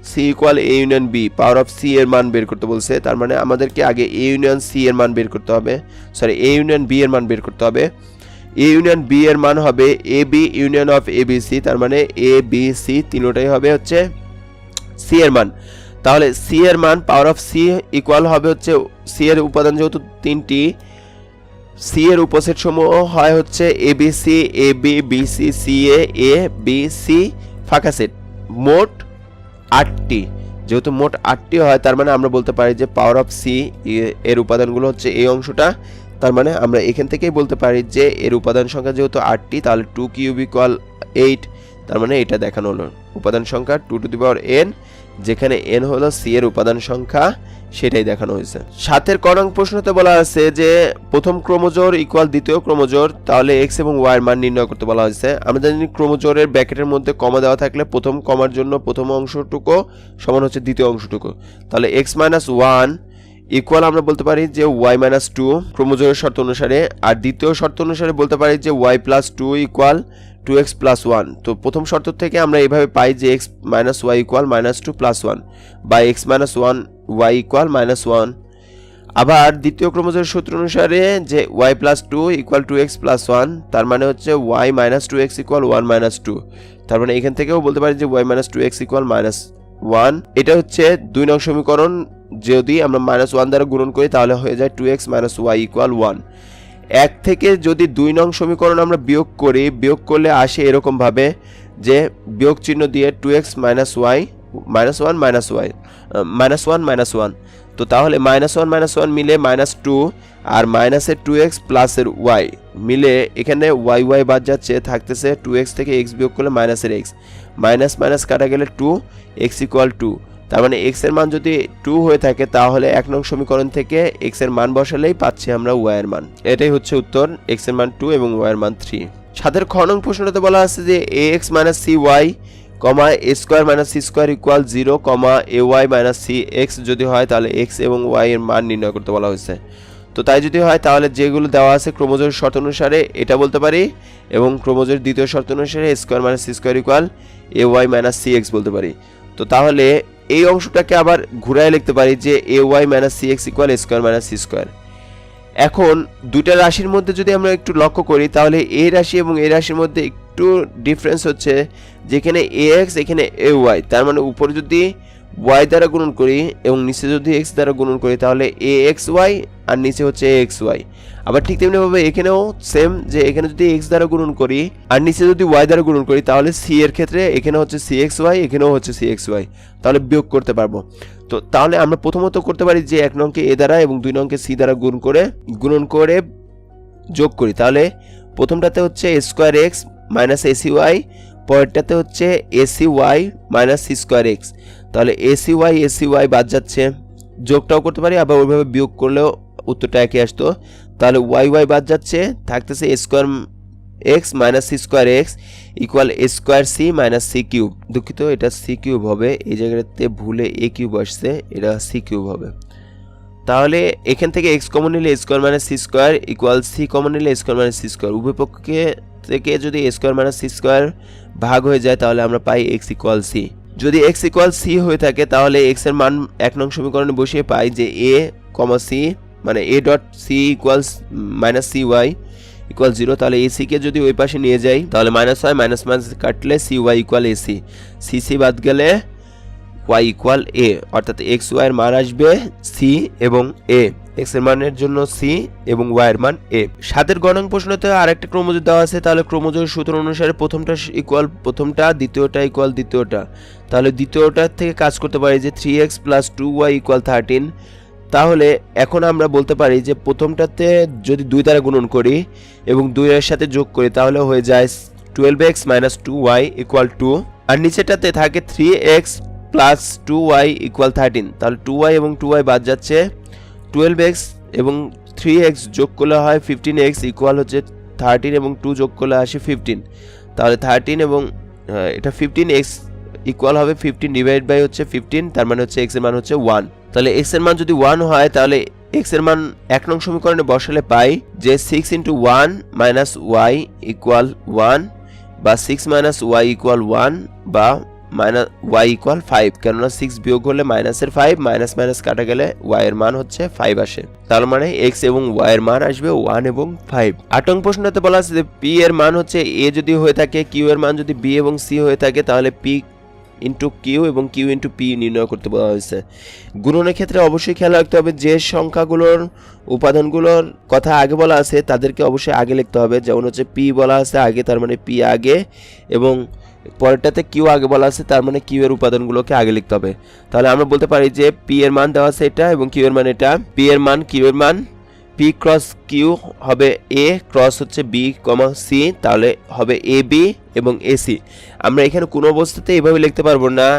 C equal A union B, power of C এর মান বের করতে বলছে। তার মানে আমাদেরকে আগে এ ইউনিয়ন সি এর মান বের করতে হবে, এ ইউনিয়ন বি এর মান বের করতে হবে। এ ইউনিয়ন বি এর মান হবে A B union of A B C, তার মানে এ বি সি তিনটাই হবে হচ্ছে সি এর মান। তাহলে সি এর মান পাওয়ার অফ সি ইকুয়াল হবে হচ্ছে সি এর উপাদান যেহেতু 3টি, সি এর উপসেট সমূহ হয় হচ্ছে এ B C, A B, B C, C A B C, ফাঁকা সেট, মোট 8টি। যেহেতু মোট 8টি হয় তার মানে আমরা বলতে পারি যে পাওয়ার অফ সি এর উপাদানগুলো হচ্ছে এই অংশটা। তার মানে আমরা এখান থেকেই বলতে পারি যে এর উপাদান সংখ্যা যেহেতু 8টি, তাহলে 2 কিউব ইকুয়াল 8। তার মানে এটা দেখানো হলো উপাদান সংখ্যা 2 টু দি পাওয়ার n, যেখানে n হলো সি এর উপাদান সংখ্যা, সেটাই দেখানো হয়েছে। 7 ক নং প্রশ্নতে বলা আছে যে প্রথম ক্রোমোজোর ইকুয়াল দ্বিতীয় ক্রোমোজোর, তাহলে x এবং y এর মান নির্ণয় করতে বলা হয়েছে। আমরা জানি ক্রোমোজোরের ব্র্যাকেটের মধ্যে কমা দেওয়া থাকলে প্রথম কমার জন্য প্রথম অংশটুকু সমান হচ্ছে দ্বিতীয় অংশটুকু। তাহলে x - 1 ইকুয়াল আমরা বলতে পারি যে y - 2 ক্রোমোজোরের শর্ত অনুসারে, আর দ্বিতীয় শর্ত অনুসারে বলতে পারি যে y + 2 ইকুয়াল 2x + 1। তো প্রথম শর্ত থেকে আমরা এইভাবে পাই যে x - y ইকুয়াল -2 + 1 বা x - 1 y ইকুয়াল -1। আবার দ্বিতীয় ক্রোমোজোমের সূত্র অনুসারে যে y + 2 ইকুয়াল 2x + 1, তার মানে হচ্ছে y - 2x ইকুয়াল 1 - 2। তার মানে এখান থেকেও বলতে পারি যে y - 2x ইকুয়াল -1। এটা হচ্ছে 2 নং সমীকরণ। যদি আমরা -1 দ্বারা গুণন করি তাহলে হয়ে যায় 2x - y ইকুয়াল 1। এক থেকে যদি 2 নং সমীকরণ আমরা বিয়োগ করি, বিয়োগ করলে আসে এরকম ভাবে যে বিয়োগ চিহ্ন দিয়ে 2x - y -1 - 1। তো তাহলে -1 - 1 মিলে -2 আর মাইনাসের 2x প্লাসের y মিলে এখানে y বাদ যাচ্ছে, থাকতেছে 2x থেকে x বিয়োগ করলে মাইনাসের x, মাইনাস মাইনাস কাটা গেলে 2, x ইকুয়াল 2। তার মানে x এর মান যদি 2 হয়ে থাকে তাহলে 1 নং সমীকরণ থেকে x এর মান বসালেই পাচ্ছি আমরা y এর মান। এটাই হচ্ছে উত্তর, x এর মান 2 এবং y এর মান 3। 7 খ নং প্রশ্নটাতে বলা আছে যে ax - cy, a square - c square equal 0, ay - cx যদি হয় তাহলে x এবং y এর মান নির্ণয় করতে বলা হয়েছে। তো তাই যদি হয় তাহলে যেগুলো দেওয়া আছে ক্রোমোজোমের শর্ত অনুসারে এটা বলতে পারি, এবং ক্রোমোজোমের দ্বিতীয় শর্ত অনুসারে a square - c square equal ay - cx বলতে পারি। তো তাহলে এই অংশটাকে আবার ঘুরায় লিখতে পারি যে ay - cx equal a square - c square. এখন দুইটা রাশির মধ্যে যদি আমরা একটু লক্ষ্য করি তাহলে এই রাশি এবং এই রাশির মধ্যে একটু ডিফারেন্স হচ্ছে, যেখানে ax এখানে ay, তার মানে উপরে যদি y দ্বারা গুণন করি এবং নিচে যদি x দ্বারা গুণন করি তাহলে axy আর নিচে হচ্ছে axy। আবার ঠিক তেমনিভাবে এখানেও সেম, যে এখানে যদি x দ্বারা গুণন করি আর নিচে যদি y দ্বারা গুণন করি তাহলে c এর ক্ষেত্রে এখানে হচ্ছে cxy, এখানেও হচ্ছে cxy, তাহলে বিয়োগ করতে পারবো। তো তাহলে আমরা প্রথমত করতে পারি যে 1 নংকে a দ্বারা এবং 2 নংকে c দ্বারা গুণন করে যোগ করি। তাহলে প্রথমটাতে হচ্ছে a square x minus acy, পরেরটাতে হচ্ছে acy minus c square x। তাহলে acy বাদ যাচ্ছে, যোগটাও করতে পারি, আবার ওইভাবে বিয়োগ করলেও উত্তরটা একই আসতো। তাহলে y বাদ যাচ্ছে, থাকতেছে a square x minus c square x equal a square c minus c cube. দুঃখিত, এটা c কিউব হবে, এই জায়গাতে ভুলে a কিউব আসছে, এটা c কিউব হবে। তাহলে এখান থেকে x কমন নিলে a square minus c square equal c common নিলে a square minus c square. উভয় পক্ষে থেকে যদি a square minus c square ভাগ হয়ে যায় তাহলে আমরা পাই x ইকুয়াল c। যদি x ইকুয়াল c হয়ে থাকে তাহলে x এর মান 1 নং সমীকরণে বসিয়ে পাই যে a, c মানে a dot c equal minus cy equal 0। তাহলে ac কে যদি ওই পাশে নিয়ে যাই তাহলে মাইনাস হয়, মাইনাস মাইনাস কাটলে cy ইকুয়াল ac, c বাদ গেলে y ইকুয়াল a, অর্থাৎ x y এর মান আসবে c এবং a, x এর মানের জন্য c এবং y এর মান a। 7 গ নং প্রশ্নতে আরেকটা ক্রোমোজোম দেওয়া আছে, তাহলে ক্রোমোজোমের সূত্র অনুসারে প্রথমটা ইকুয়াল প্রথমটা, দ্বিতীয়টা ইকুয়াল দ্বিতীয়টা। তাহলে দ্বিতীয়টা থেকে কাজ করতে পারি যে 3x + 2y ইকুয়াল 13। তাহলে এখন আমরা বলতে পারি যে প্রথমটাতে যদি 2 দ্বারা গুণন করি এবং 2 এর সাথে যোগ করি তাহলে হয়ে যায় 12x - 2y ইকুয়াল 2, আর নিচেটাতে থাকে 3x + 2y ইকুয়াল 13। তাহলে 2y এবং 2y বাদ যাচ্ছে, 12x এবং 3x যোগ করলে হয় 15x ইকুয়াল হচ্ছে 13 এবং 2 যোগ করলে আসে 15। তাহলে 13 এবং এটা 15x ইকুয়াল হবে 15 ডিভাইড বাই হচ্ছে 15, তার মানে হচ্ছে x এর মান হচ্ছে 1। তাহলে x এর মান যদি 1 হয় তাহলে x এর মান 1 নং সমীকরণে বসালে পাই যে 6 × 1 - y ইকুয়াল 1 বা 6 - y ইকুয়াল 1 বা y ইকুয়াল 5, কেননা 6 বিয়োগ হলে মাইনাসের 5, মাইনাস মাইনাস কাটা গেলে y এর মান হচ্ছে 5 আসে। তার মানে x এবং y এর মান আসবে 1 এবং 5। 8 নং প্রশ্নতে বলা আছে যে p এর মান হচ্ছে a যদি হয়ে থাকে, q এর মান যদি b এবং c হয়ে থাকে তাহলে p ইন্টু কিউ এবং কিউ ইন্টু পি নির্ণয় করতে বলা হয়েছে। গুণনের ক্ষেত্রে অবশ্যই খেয়াল রাখতে হবে যে সংখ্যাগুলোর উপাদানগুলোর কথা আগে বলা আছে তাদেরকে অবশ্যই আগে লিখতে হবে। যেমন হচ্ছে পি বলা আছে আগে, তার মানে পি আগে, এবং পরেরটাতে কিউ আগে বলা আছে, তার মানে কিউ এর উপাদানগুলোকে আগে লিখতে হবে। তাহলে আমরা বলতে পারি যে পি এর মান দেওয়া আছে এটা এবং কিউ এর মান এটা। পি এর মান কিউ এর মান, পি ক্রস কিউ হবে এ ক্রস হচ্ছে বি কমা সি, তাহলে হবে এ বি এবং এ সি। আমরা এখানে কোনো অবস্থাতে এভাবে লিখতে পারবো না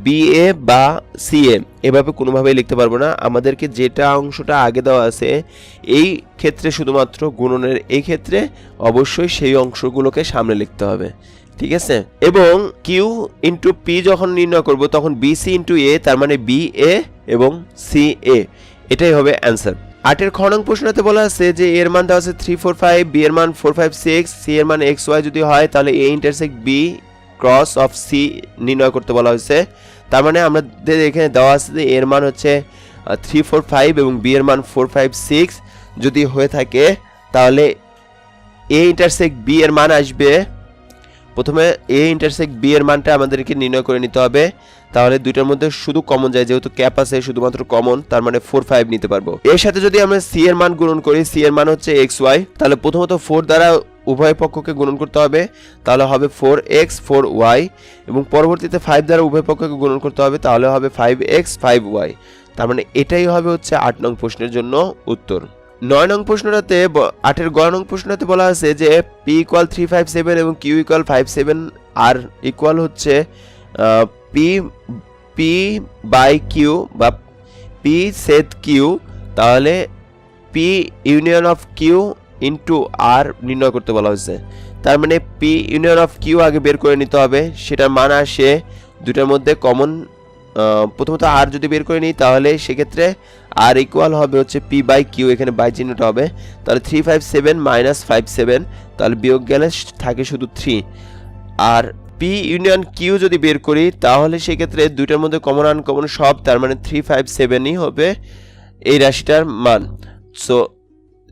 বি এ বা সি এ, এভাবে কোনোভাবেই লিখতে পারবো না। আমাদেরকে যেটা অংশটা আগে দেওয়া আছে এই ক্ষেত্রে, শুধুমাত্র গুণনের এই ক্ষেত্রে অবশ্যই সেই অংশগুলোকে সামনে লিখতে হবে, ঠিক আছে। এবং কিউ ইন্টু পি যখন নির্ণয় করব তখন বি সি ইন্টু এ, তার মানে বি এ এবং সি এ, এটাই হবে অ্যান্সার। 8 খ নং প্রশ্নতে বলা আছে যে এর মান দেওয়া আছে 3 4 5, বি এর মান 4 5 6, সি এর মান এক্স ওয়াই যদি হয় তাহলে A intersect B cross of C নির্ণয় করতে বলা হয়েছে। তার মানে আমাদের এখানে দেওয়া আছে যে এর মান হচ্ছে 3 4 5 এবং বি এর মান 4 5 6 যদি হয়ে থাকে তাহলে এ ইন্টারসেক্ট বি এর মান আসবে, প্রথমে এ ইন্টারসেক্ট বি এর মানটা আমাদেরকে নির্ণয় করে নিতে হবে। তাহলে দুইটার মধ্যে শুধু কমন যায়, যেহেতু ক্যাপ আছে শুধুমাত্র কমন, তার মানে 4 5 নিতে পারবো। এর সাথে যদি আমরা সি এর মান গুণন করি, সি এর মান হচ্ছে এক্স ওয়াই, তাহলে প্রথমত 4 দ্বারা উভয় পক্ষকে গুণন করতে হবে, তাহলে হবে 4x 4y, এবং পরবর্তীতে 5 দ্বারা উভয় পক্ষকে গুণন করতে হবে, তাহলে হবে 5x 5y। তার মানে এটাই হবে হচ্ছে 8 নং প্রশ্নের জন্য উত্তর। 9 নং প্রশ্নটাতে 8 গ নং প্রশ্নটাতে বলা আছে যে পি ইকুয়াল 3 5 7 এবং কিউ ইকুয়াল 5 7 আর ইকুয়াল হচ্ছে পি পি বাই কিউ বা পি সেট কিউ, তাহলে P union of Q into R নির্ণয় করতে বলা হয়েছে। তার মানে পি ইউনিয়ন অফ কিউ আগে বের করে নিতে হবে, সেটার মান আসে দুটার মধ্যে কমন। প্রথমত আর যদি বের করে নিই তাহলে সেক্ষেত্রে আর ইকুয়াল হবে হচ্ছে পি বাই কিউ, এখানে বাই চিহ্নটা হবে, তাহলে 3 5 7 মাইনাস 5 7, তাহলে বিয়োগ গেলে থাকে শুধু 3। আর পি ইউনিয়ন কিউ যদি বের করি তাহলে সেক্ষেত্রে দুইটার মধ্যে কমন আনকমন সব, তার মানে 3 5 7ই হবে এই রাশিটার মান। সো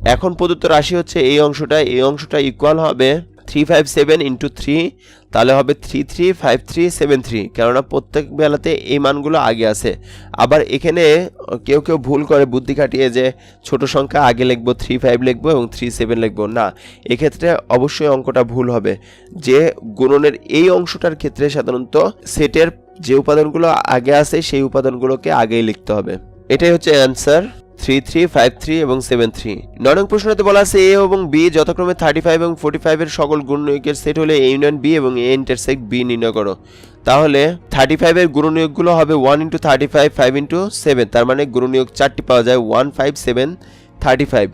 এখন প্রদত্ত রাশি হচ্ছে এই অংশটা ইকুয়াল হবে 3 5 7 ইন্টু 3, তাহলে হবে 3 3 5 3 7 3, কেননা প্রত্যেক বেলাতে এই মানগুলো আগে আছে। আবার এখানে কেউ ভুল করে বুদ্ধি খাটিয়ে যে ছোট সংখ্যা আগে লিখবো 3 5 লিখবো এবং 3 7 লিখবো, না, এক্ষেত্রে অবশ্যই অঙ্কটা ভুল হবে। যে গুণনের এই অংশটার ক্ষেত্রে সাধারণত সেটের যে উপাদানগুলো আগে আছে সেই উপাদানগুলোকে আগেই লিখতে হবে। এটাই হচ্ছে অ্যান্সার 3 3 5 3 এবং 7 3। 9 নং প্রশ্নতে বলা আছে এ এবং বি যথাক্রমে 35 এবং 45 এর সকল গুণনীয়কের সেট হলে এ ইউনিয়ন বি এবং এ ইন্টারসেক্ট বি নির্ণয় করো। তাহলে 35 এর গুণনীয়কগুলো হবে 1 × 35 5 × 7, তার মানে গুণনীয়ক 4টি পাওয়া যায় 1 5 7 35।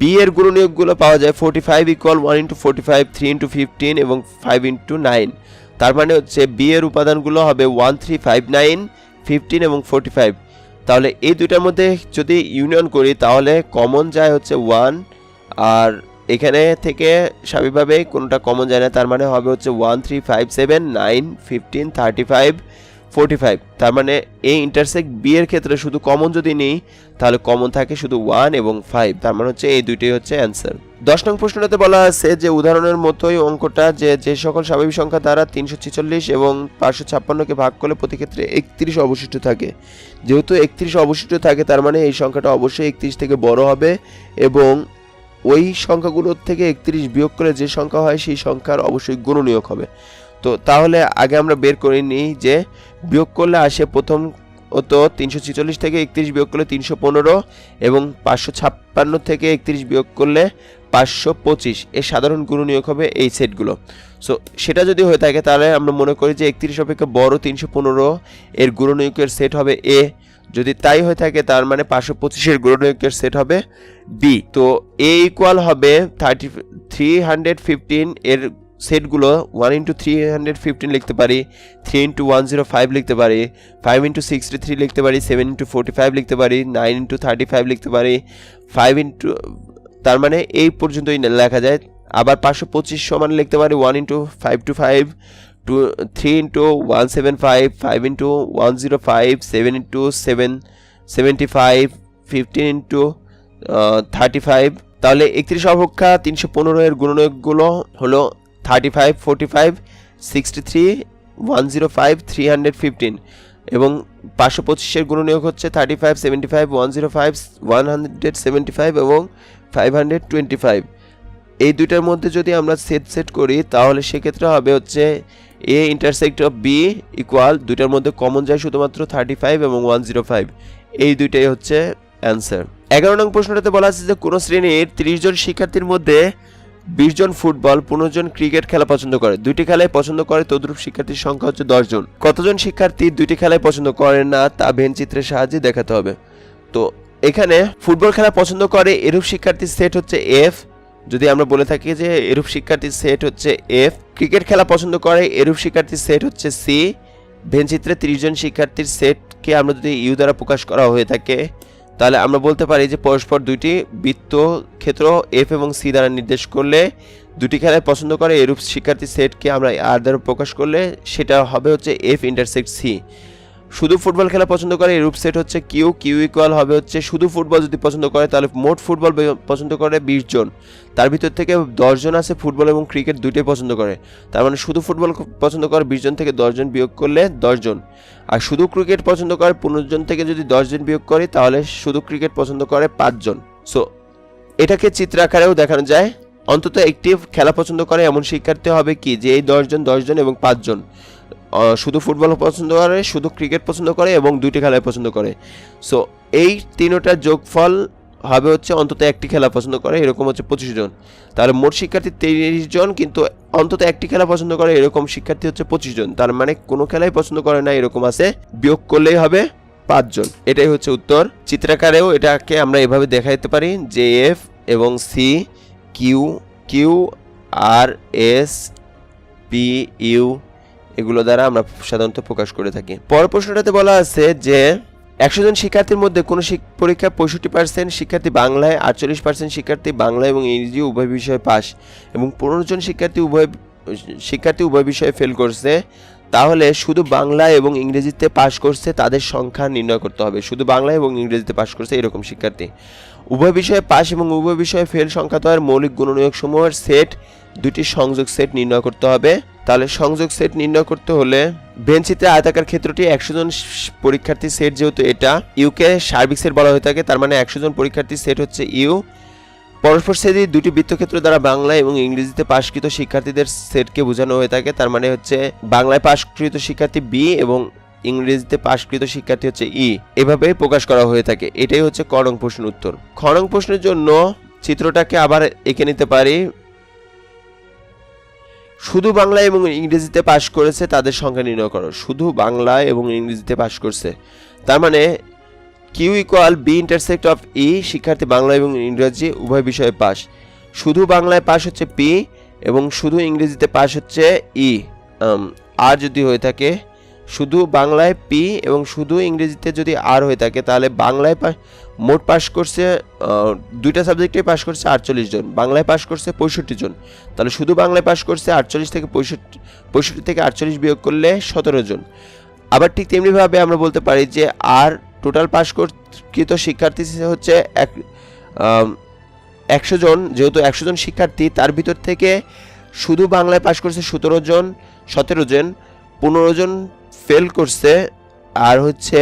বি এর গুণনীয়কগুলো পাওয়া যায় 45 ইকুয়াল 1 × 45 3 × 15 এবং 5 × 9, তার মানে হচ্ছে বি এর উপাদানগুলো হবে 1 3 5 9 15 এবং 45। তাহলে এই দুইটার মধ্যে যদি ইউনিয়ন করি তাহলে কমন যায় হচ্ছে 1, আর এখানে থেকে স্বাভাবিকভাবে কোনটা কমন যায় না, তার মানে হবে হচ্ছে 1 3 5 7 9 15 35 45। তার মানে এই ইন্টারসেক্ট বি এর ক্ষেত্রে শুধু কমন যদি নিই তাহলে কমন থাকে শুধু 1 এবং 5, তার মানে হচ্ছে এই দুইটাই হচ্ছে অ্যান্সার। 10 নং প্রশ্নটাতে বলা আছে যে উদাহরণের মতোই অঙ্কটা যে সকল স্বাভাবিক সংখ্যা দ্বারা 346 এবং 556কে ভাগ করলে প্রতি ক্ষেত্রে 31 অবশিষ্ট থাকে। যেহেতু 31 অবশিষ্ট থাকে তার মানে এই সংখ্যাটা অবশ্যই 31 থেকে বড় হবে, এবং ওই সংখ্যাগুলোর থেকে 31 বিয়োগ করে যে সংখ্যা হয় সেই সংখ্যার অবশ্যই গুণনীয়ক হবে। তো তাহলে আগে আমরা বের করে নিই যে বিয়োগ করলে আসে প্রথম তো 346 থেকে 31 বিয়োগ করলে 315, এবং 556 থেকে 31 বিয়োগ করলে 525, এর সাধারণ গুণনীয়ক হবে এই সেটগুলো। সো সেটা যদি হয়ে থাকে তাহলে আমরা মনে করি যে 31 অপেক্ষা বড় 315 এর গুণনীয়কের সেট হবে এ। যদি তাই হয়ে থাকে তার মানে 525 এর গুণনীয়কের সেট হবে বি। তো এ ইকুয়াল হবে 315 এর সেটগুলো 1 × 315 লিখতে পারি, 3 × 105 লিখতে পারি, 5 × 63 লিখতে পারি, 7 × 45 লিখতে পারি, 9 × 35 লিখতে পারি, 5 × তার মানে এই পর্যন্তই লেখা যায়। আবার 525 সমান লিখতে পারি 1 × 5 to 5, 3 × 175, 5 × 105, 7 × 7 75, 15 × 35। তাহলে 31 অপেক্ষা 315 এর গুণনীয়কগুলো হলো 35 45 63 105 315 এবং 525 গুণনীয়ক হচ্ছে 35 75 105 175 এবং 525। এই দুইটার মধ্যে যদি আমরা সেট করি তাহলে সেক্ষেত্রে হবে হচ্ছে এ ইন্টারসেক্ট অফ বি ইকুয়াল, দুইটার মধ্যে কমন যায় শুধুমাত্র 35 এবং 105, এই দুইটাই হচ্ছে অ্যান্সার। 11 নং প্রশ্নটাতে বলা আছে যে কোন শ্রেণীর 30 জন শিক্ষার্থীর মধ্যে 20 জন ফুটবল 15 জন ক্রিকেট খেলা পছন্দ করে, দুইটি খেলায় পছন্দ করে তদ্রূপ শিক্ষার্থীর সংখ্যা হচ্ছে 10 জন। কতজন শিক্ষার্থী দুইটি খেলায় পছন্দ করে না তা ভেন চিত্রের সাহায্যে দেখাতে হবে। তো এখানে ফুটবল খেলা পছন্দ করে এরূপ শিক্ষার্থীর সেট হচ্ছে এফ, যদি আমরা বলে থাকি যে এরূপ শিক্ষার্থীর সেট হচ্ছে এফ। ক্রিকেট খেলা পছন্দ করে এরূপ শিক্ষার্থীর সেট হচ্ছে সি। ভেন চিত্রে 30 জন শিক্ষার্থীর সেটকে আমরা যদি ইউ দ্বারা প্রকাশ করা হয়ে থাকে তাহলে আমরা বলতে পারি যে পরস্পর দুইটি বৃত্ত ক্ষেত্র এফ এবং সি দ্বারা নির্দেশ করলে দুটি খেলায় পছন্দ করে এরূপ শিক্ষার্থীর সেটকে আমরা আর দ্বারা প্রকাশ করলে সেটা হবে হচ্ছে এফ ইন্টারসেক্ট সি। শুধু ফুটবল খেলা পছন্দ করে এরূপ সেট হচ্ছে কিউ, কিউ ইকুয়াল হবে হচ্ছে শুধু ফুটবল যদি পছন্দ করে তাহলে মোট ফুটবল পছন্দ করে 20 জন, তার ভিতর থেকে 10 জন আছে ফুটবল এবং ক্রিকেট দুইটাই পছন্দ করে, তার মানে শুধু ফুটবল পছন্দ করে 20 জন থেকে 10 জন বিয়োগ করলে 10 জন, আর শুধু ক্রিকেট পছন্দ করে 15 জন থেকে যদি 10 জন বিয়োগ করি তাহলে শুধু ক্রিকেট পছন্দ করে 5 জন। সো এটাকে চিত্র আকারেও দেখানো যায়। অন্তত একটি খেলা পছন্দ করে এমন শিক্ষার্থী হবে কি যে এই 10 জন এবং 5 জন শুধু ফুটবল পছন্দ করে, শুধু ক্রিকেট পছন্দ করে এবং দুইটি খেলায় পছন্দ করে। সো এই তিনটার যোগফল হবে হচ্ছে অন্তত একটি খেলা পছন্দ করে, এরকম হচ্ছে 25 জন। তাহলে মোট শিক্ষার্থী 30 জন কিন্তু অন্তত একটি খেলা পছন্দ করে এরকম শিক্ষার্থী হচ্ছে 25 জন, তার মানে কোনো খেলাই পছন্দ করে না এরকম আছে, বিয়োগ করলেই হবে 5 জন। এটাই হচ্ছে উত্তর। চিত্রাকারেও এটাকে আমরা এভাবে দেখাইতে পারি যে এফ এবং সি, কিউ, কিউ আর এস, পি, ইউ এগুলো দ্বারা আমরা সাধারণত প্রকাশ করে থাকি। পরের প্রশ্নটাতে বলা আছে যে 100 জন শিক্ষার্থীর মধ্যে কোনো পরীক্ষা 65% শিক্ষার্থী বাংলায়, 48% শিক্ষার্থী বাংলা এবং ইংরেজি উভয় বিষয়ে পাস এবং 15 জন শিক্ষার্থী উভয় বিষয়ে ফেল করছে, তাহলে শুধু বাংলা এবং ইংরেজিতে পাস করছে তাদের সংখ্যা নির্ণয় করতে হবে। শুধু বাংলা এবং ইংরেজিতে পাস করছে এরকম শিক্ষার্থী, উভয় বিষয়ে পাস এবং উভয় বিষয়ে ফেল সংখ্যাদ্বয়ের মৌলিক গুণনীয়ক সমূহের সেট, দুটি সংযোগ সেট নির্ণয় করতে হবে। তাহলে সংযোগ সেট নির্ণয় করতে হলে ভেন চিত্রে আয়তাকার ক্ষেত্রটি 100 জন পরীক্ষার্থীর সেট, যেহেতু এটা ইউকে সার্বিক সেট বলা হয়ে থাকে তার মানে 100 জন পরীক্ষার্থীর সেট হচ্ছে ইউ। পরস্পর সেটই দুটি বৃত্তক্ষেত্র দ্বারা বাংলা এবং ইংরেজিতে পাশকৃত শিক্ষার্থীদের সেটকে বোঝানো হয়ে থাকে, তার মানে হচ্ছে বাংলায় পাশকৃত শিক্ষার্থী বি এবং ইংরেজিতে পাশকৃত শিক্ষার্থী হচ্ছে ই, এভাবে প্রকাশ করা হয়ে থাকে। এটাই হচ্ছে ক নং প্রশ্নের উত্তর। খ নং প্রশ্নের জন্য চিত্রটাকে আবার এঁকে নিতে পারি। শুধু বাংলা এবং ইংরেজিতে পাস করেছে তাদের সংখ্যা নির্ণয় করো। শুধু বাংলা এবং ইংরেজিতে পাস করছে, তার মানে Q equal B intersect of E, শিক্ষার্থী বাংলা এবং ইংরেজি উভয় বিষয়ে পাস। শুধু বাংলায় পাস হচ্ছে পি এবং শুধু ইংরেজিতে পাস হচ্ছে ই। আর যদি হয়ে থাকে শুধু বাংলায় পি এবং শুধু ইংরেজিতে যদি আর হয়ে থাকে তাহলে বাংলায় মোট পাস করছে দুইটা সাবজেক্টে পাস করছে 48 জন, বাংলায় পাস করছে 65 জন, তাহলে শুধু বাংলায় পাস করছে 48 থেকে 65 থেকে 48 বিয়োগ করলে 17 জন। আবার ঠিক তেমনিভাবে আমরা বলতে পারি যে আর টোটাল পাসকৃত শিক্ষার্থী হচ্ছে 100 জন, যেহেতু 100 জন শিক্ষার্থী তার ভিতর থেকে শুধু বাংলায় পাস করছে 17 জন, 15 জন ফেল করছে আর হচ্ছে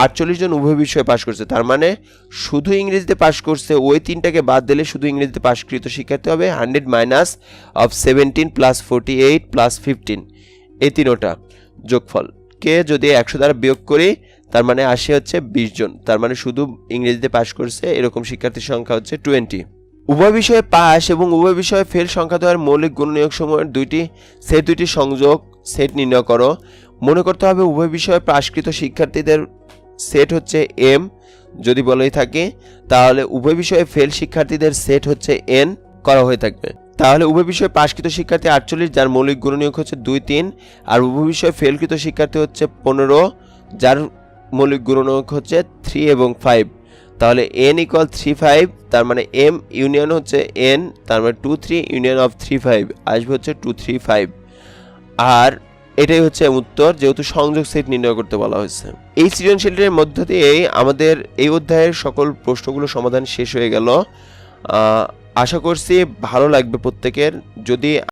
48 জন উভয় বিষয়ে পাস করছে, তার মানে শুধু ইংরেজিতে পাস করছে ওই তিনটাকে বাদ দিলে শুধু ইংরেজিতে পাসকৃত শিক্ষার্থী হবে 100 মাইনাস অফ 17 প্লাস 48 প্লাস 15, এই তিনোটা যোগফলকে যদি 100 দ্বারা বিয়োগ করি তার মানে আসে হচ্ছে 20 জন, তার মানে শুধু ইংরেজিতে পাস করছে এরকম শিক্ষার্থীর সংখ্যা হচ্ছে 20। উভয় বিষয়ে পাস এবং উভয় বিষয়ে ফেল সংখ্যা দ্বয়ের মৌলিক গুণনীয়ক সমূহের দুইটি সংযোগ সেট নির্ণয় করো। মনে করতে হবে উভয় বিষয়ে পাসকৃত শিক্ষার্থীদের সেট হচ্ছে এম, যদি বলেই থাকে তাহলে উভয় বিষয়ে ফেল শিক্ষার্থীদের সেট হচ্ছে এন করা হয়ে থাকবে। তাহলে উভয় বিষয়ে পাসকৃত শিক্ষার্থী 48 যার মৌলিক গুণনীয়ক হচ্ছে 2, 3, আর উভয় বিষয়ে ফেলকৃত শিক্ষার্থী হচ্ছে 15 যার মৌলিক গুণনীয়ক হচ্ছে 3 এবং 5। তাহলে n ইকুয়াল 3, 5, তার মানে m ইউনিয়ন হচ্ছে n, তার মানে 2, 3 ইউনিয়ন অফ 3, 5 আসবে হচ্ছে 2, 3, 5। আর এটাই হচ্ছে উত্তর, যেহেতু সংযোগ সেট নির্ণয় করতে বলা হয়েছে। এই সৃজনশীলের মধ্য দিয়ে আমাদের এই অধ্যায়ের সকল প্রশ্নগুলো সমাধান শেষ হয়ে গেল। আশা করছি ভালো লাগবে প্রত্যেকের। যদি